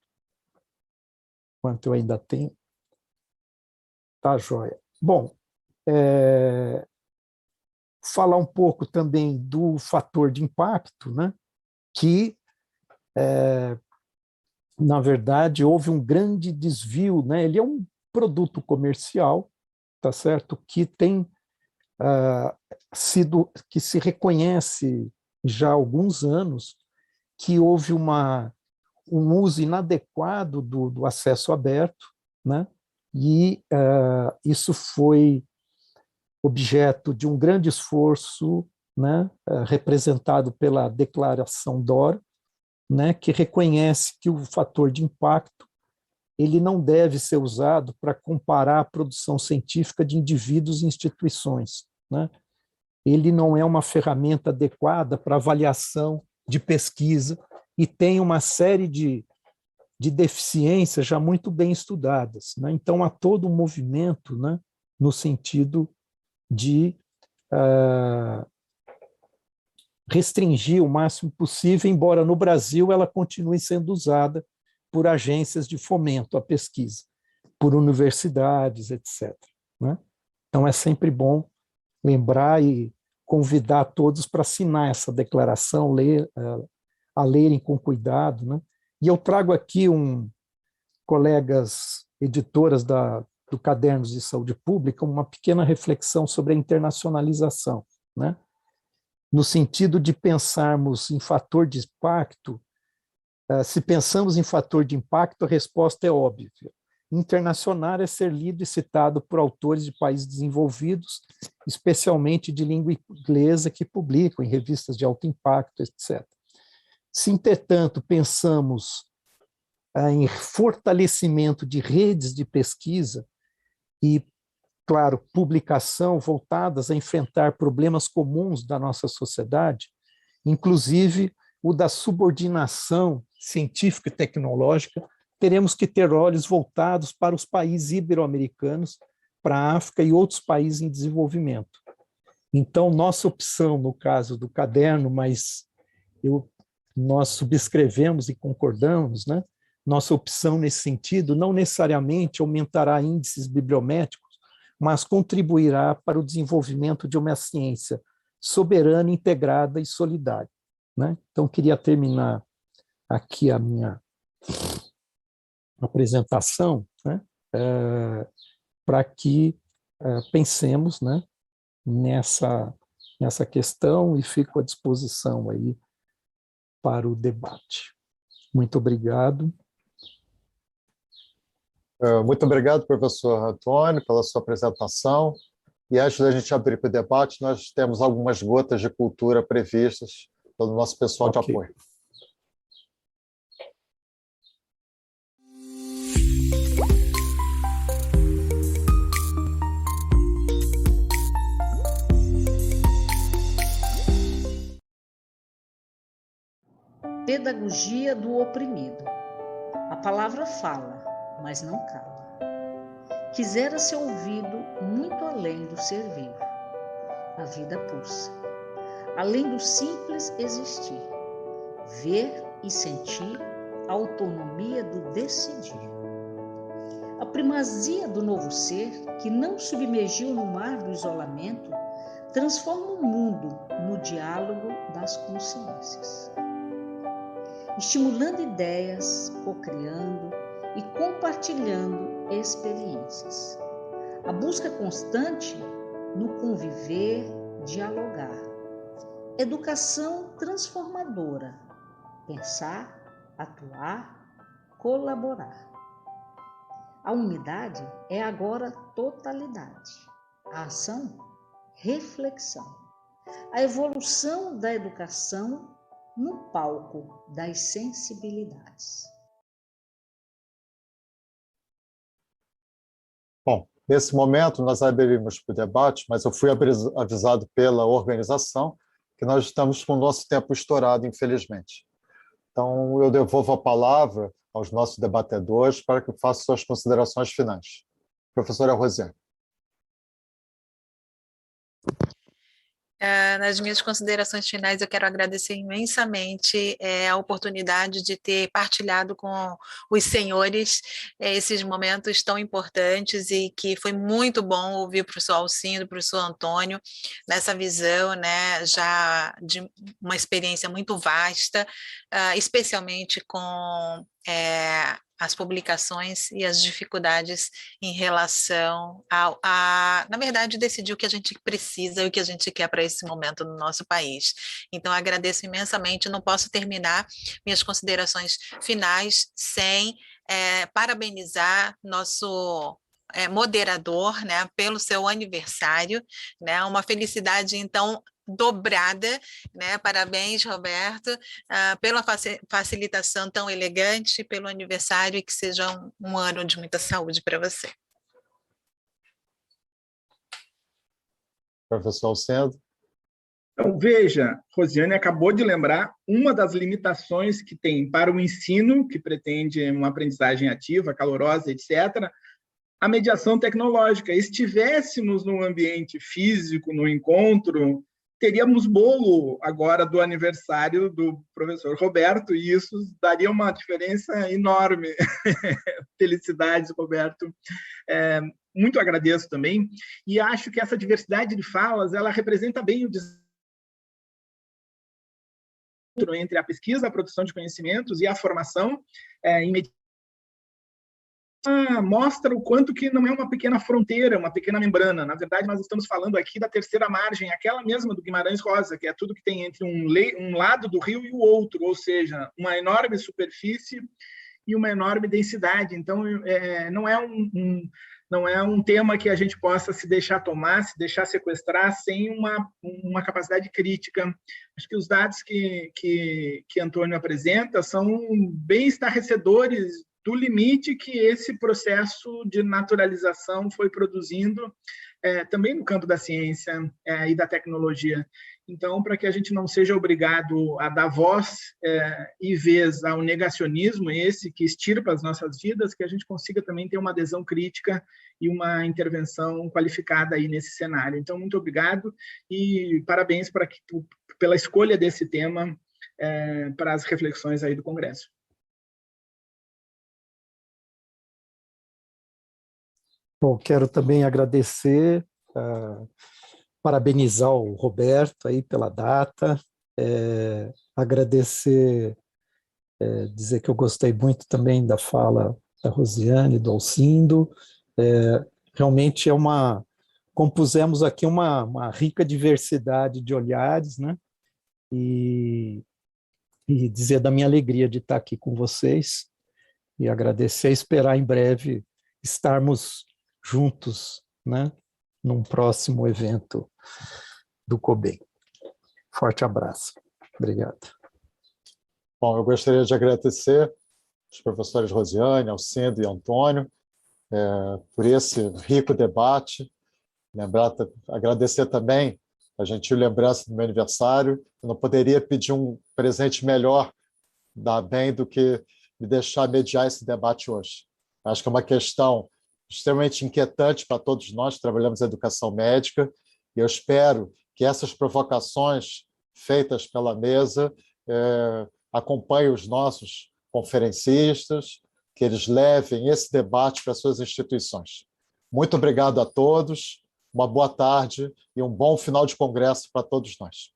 Quanto eu ainda tenho. Tá, joia. Bom, falar um pouco também do fator de impacto, né? Que, na verdade, houve um grande desvio, né? Ele é um produto comercial, tá certo? Que tem que se reconhece já há alguns anos que houve um uso inadequado do acesso aberto, né? E isso foi objeto de um grande esforço, né? Representado pela Declaração DOR, né? Que reconhece que o fator de impacto ele não deve ser usado para comparar a produção científica de indivíduos e instituições, né? Ele não é uma ferramenta adequada para avaliação de pesquisa e tem uma série de deficiências já muito bem estudadas, né? Então, há todo um movimento, né, no sentido de restringir o máximo possível, embora no Brasil ela continue sendo usada por agências de fomento à pesquisa, por universidades, etc. Né? Então, é sempre bom lembrar e convidar todos para assinar essa declaração, a lerem com cuidado, né? E eu trago aqui colegas editoras do Cadernos de Saúde Pública uma pequena reflexão sobre a internacionalização, né? No sentido de pensarmos em fator de impacto. Se pensamos em fator de impacto, a resposta é óbvia. Internacional é ser lido e citado por autores de países desenvolvidos, especialmente de língua inglesa, que publicam em revistas de alto impacto, etc. Se, entretanto, pensamos em fortalecimento de redes de pesquisa e, claro, publicação voltadas a enfrentar problemas comuns da nossa sociedade, inclusive o da subordinação científica e tecnológica, teremos que ter olhos voltados para os países ibero-americanos, para a África e outros países em desenvolvimento. Então, nossa opção, no caso do caderno, mas nós subscrevemos e concordamos, né? Nossa opção nesse sentido não necessariamente aumentará índices bibliométricos, mas contribuirá para o desenvolvimento de uma ciência soberana, integrada e solidária. Né? Então, queria terminar aqui a minha apresentação, né? Para que pensemos, né? nessa questão e fico à disposição aí para o debate. Muito obrigado. Muito obrigado, professor Antônio, pela sua apresentação. E antes da gente abrir para o debate, nós temos algumas gotas de cultura previstas pelo nosso pessoal de apoio. Pedagogia do oprimido. A palavra fala, mas não cala. Quisera ser ouvido muito além do ser vivo. A vida pulsa. Além do simples existir. Ver e sentir a autonomia do decidir. A primazia do novo ser, que não submergiu no mar do isolamento, transforma o mundo no diálogo das consciências. Estimulando ideias, cocriando e compartilhando experiências. A busca constante no conviver, dialogar. Educação transformadora. Pensar, atuar, colaborar. A unidade é agora totalidade. A ação, reflexão. A evolução da educação no palco das sensibilidades. Bom, nesse momento nós abrimos para o debate, mas eu fui avisado pela organização que nós estamos com o nosso tempo estourado, infelizmente. Então, eu devolvo a palavra aos nossos debatedores para que façam suas considerações finais. Professora Rosiane. Nas minhas considerações finais, eu quero agradecer imensamente a oportunidade de ter partilhado com os senhores esses momentos tão importantes e que foi muito bom ouvir o professor Alcindo, o professor Antônio, nessa visão, né, já de uma experiência muito vasta, especialmente com as publicações e as dificuldades em relação na verdade, decidir o que a gente precisa e o que a gente quer para esse momento no nosso país. Então, agradeço imensamente, não posso terminar minhas considerações finais sem parabenizar nosso moderador, né, pelo seu aniversário, né, uma felicidade, então, dobrada, né? Parabéns, Roberto, pela facilitação tão elegante, pelo aniversário, e que seja um ano de muita saúde para você. Professor Alcindo. Então, veja, Rosiane acabou de lembrar uma das limitações que tem para o ensino, que pretende uma aprendizagem ativa, calorosa, etc., a mediação tecnológica. Estivéssemos no ambiente físico, no encontro, teríamos bolo agora do aniversário do professor Roberto, e isso daria uma diferença enorme. Felicidades, Roberto. Muito agradeço também, e acho que essa diversidade de falas, ela representa bem o desafio entre a pesquisa, a produção de conhecimentos e a formação em medicina. Mostra o quanto que não é uma pequena fronteira, uma pequena membrana. Na verdade, nós estamos falando aqui da terceira margem, aquela mesma do Guimarães Rosa, que é tudo que tem entre um lado do rio e o outro, ou seja, uma enorme superfície e uma enorme densidade. Então, não é um tema que a gente possa se deixar tomar, se deixar sequestrar sem uma capacidade crítica. Acho que os dados que Antônio apresenta são bem estarrecedores do limite que esse processo de naturalização foi produzindo, também no campo da ciência e da tecnologia. Então, para que a gente não seja obrigado a dar voz e vez ao negacionismo, esse que extirpa as nossas vidas, que a gente consiga também ter uma adesão crítica e uma intervenção qualificada aí nesse cenário. Então, muito obrigado e parabéns pela escolha desse tema para as reflexões aí do Congresso. Bom, quero também agradecer, parabenizar o Roberto aí pela data, agradecer, dizer que eu gostei muito também da fala da Rosiane, do Alcindo. Realmente compusemos aqui uma rica diversidade de olhares, né? E dizer da minha alegria de estar aqui com vocês e agradecer, esperar em breve estarmos juntos, né, num próximo evento do COBEM. Forte abraço. Obrigado. Bom, eu gostaria de agradecer os professores Rosiane, Alcindo e Antônio por esse rico debate. Agradecer também a gentil lembrança do meu aniversário. Eu não poderia pedir um presente melhor da ABEM do que me deixar mediar esse debate hoje. Acho que é uma questão extremamente inquietante para todos nós que trabalhamos em educação médica, e eu espero que essas provocações feitas pela mesa acompanhem os nossos conferencistas, que eles levem esse debate para suas instituições. Muito obrigado a todos, uma boa tarde e um bom final de congresso para todos nós.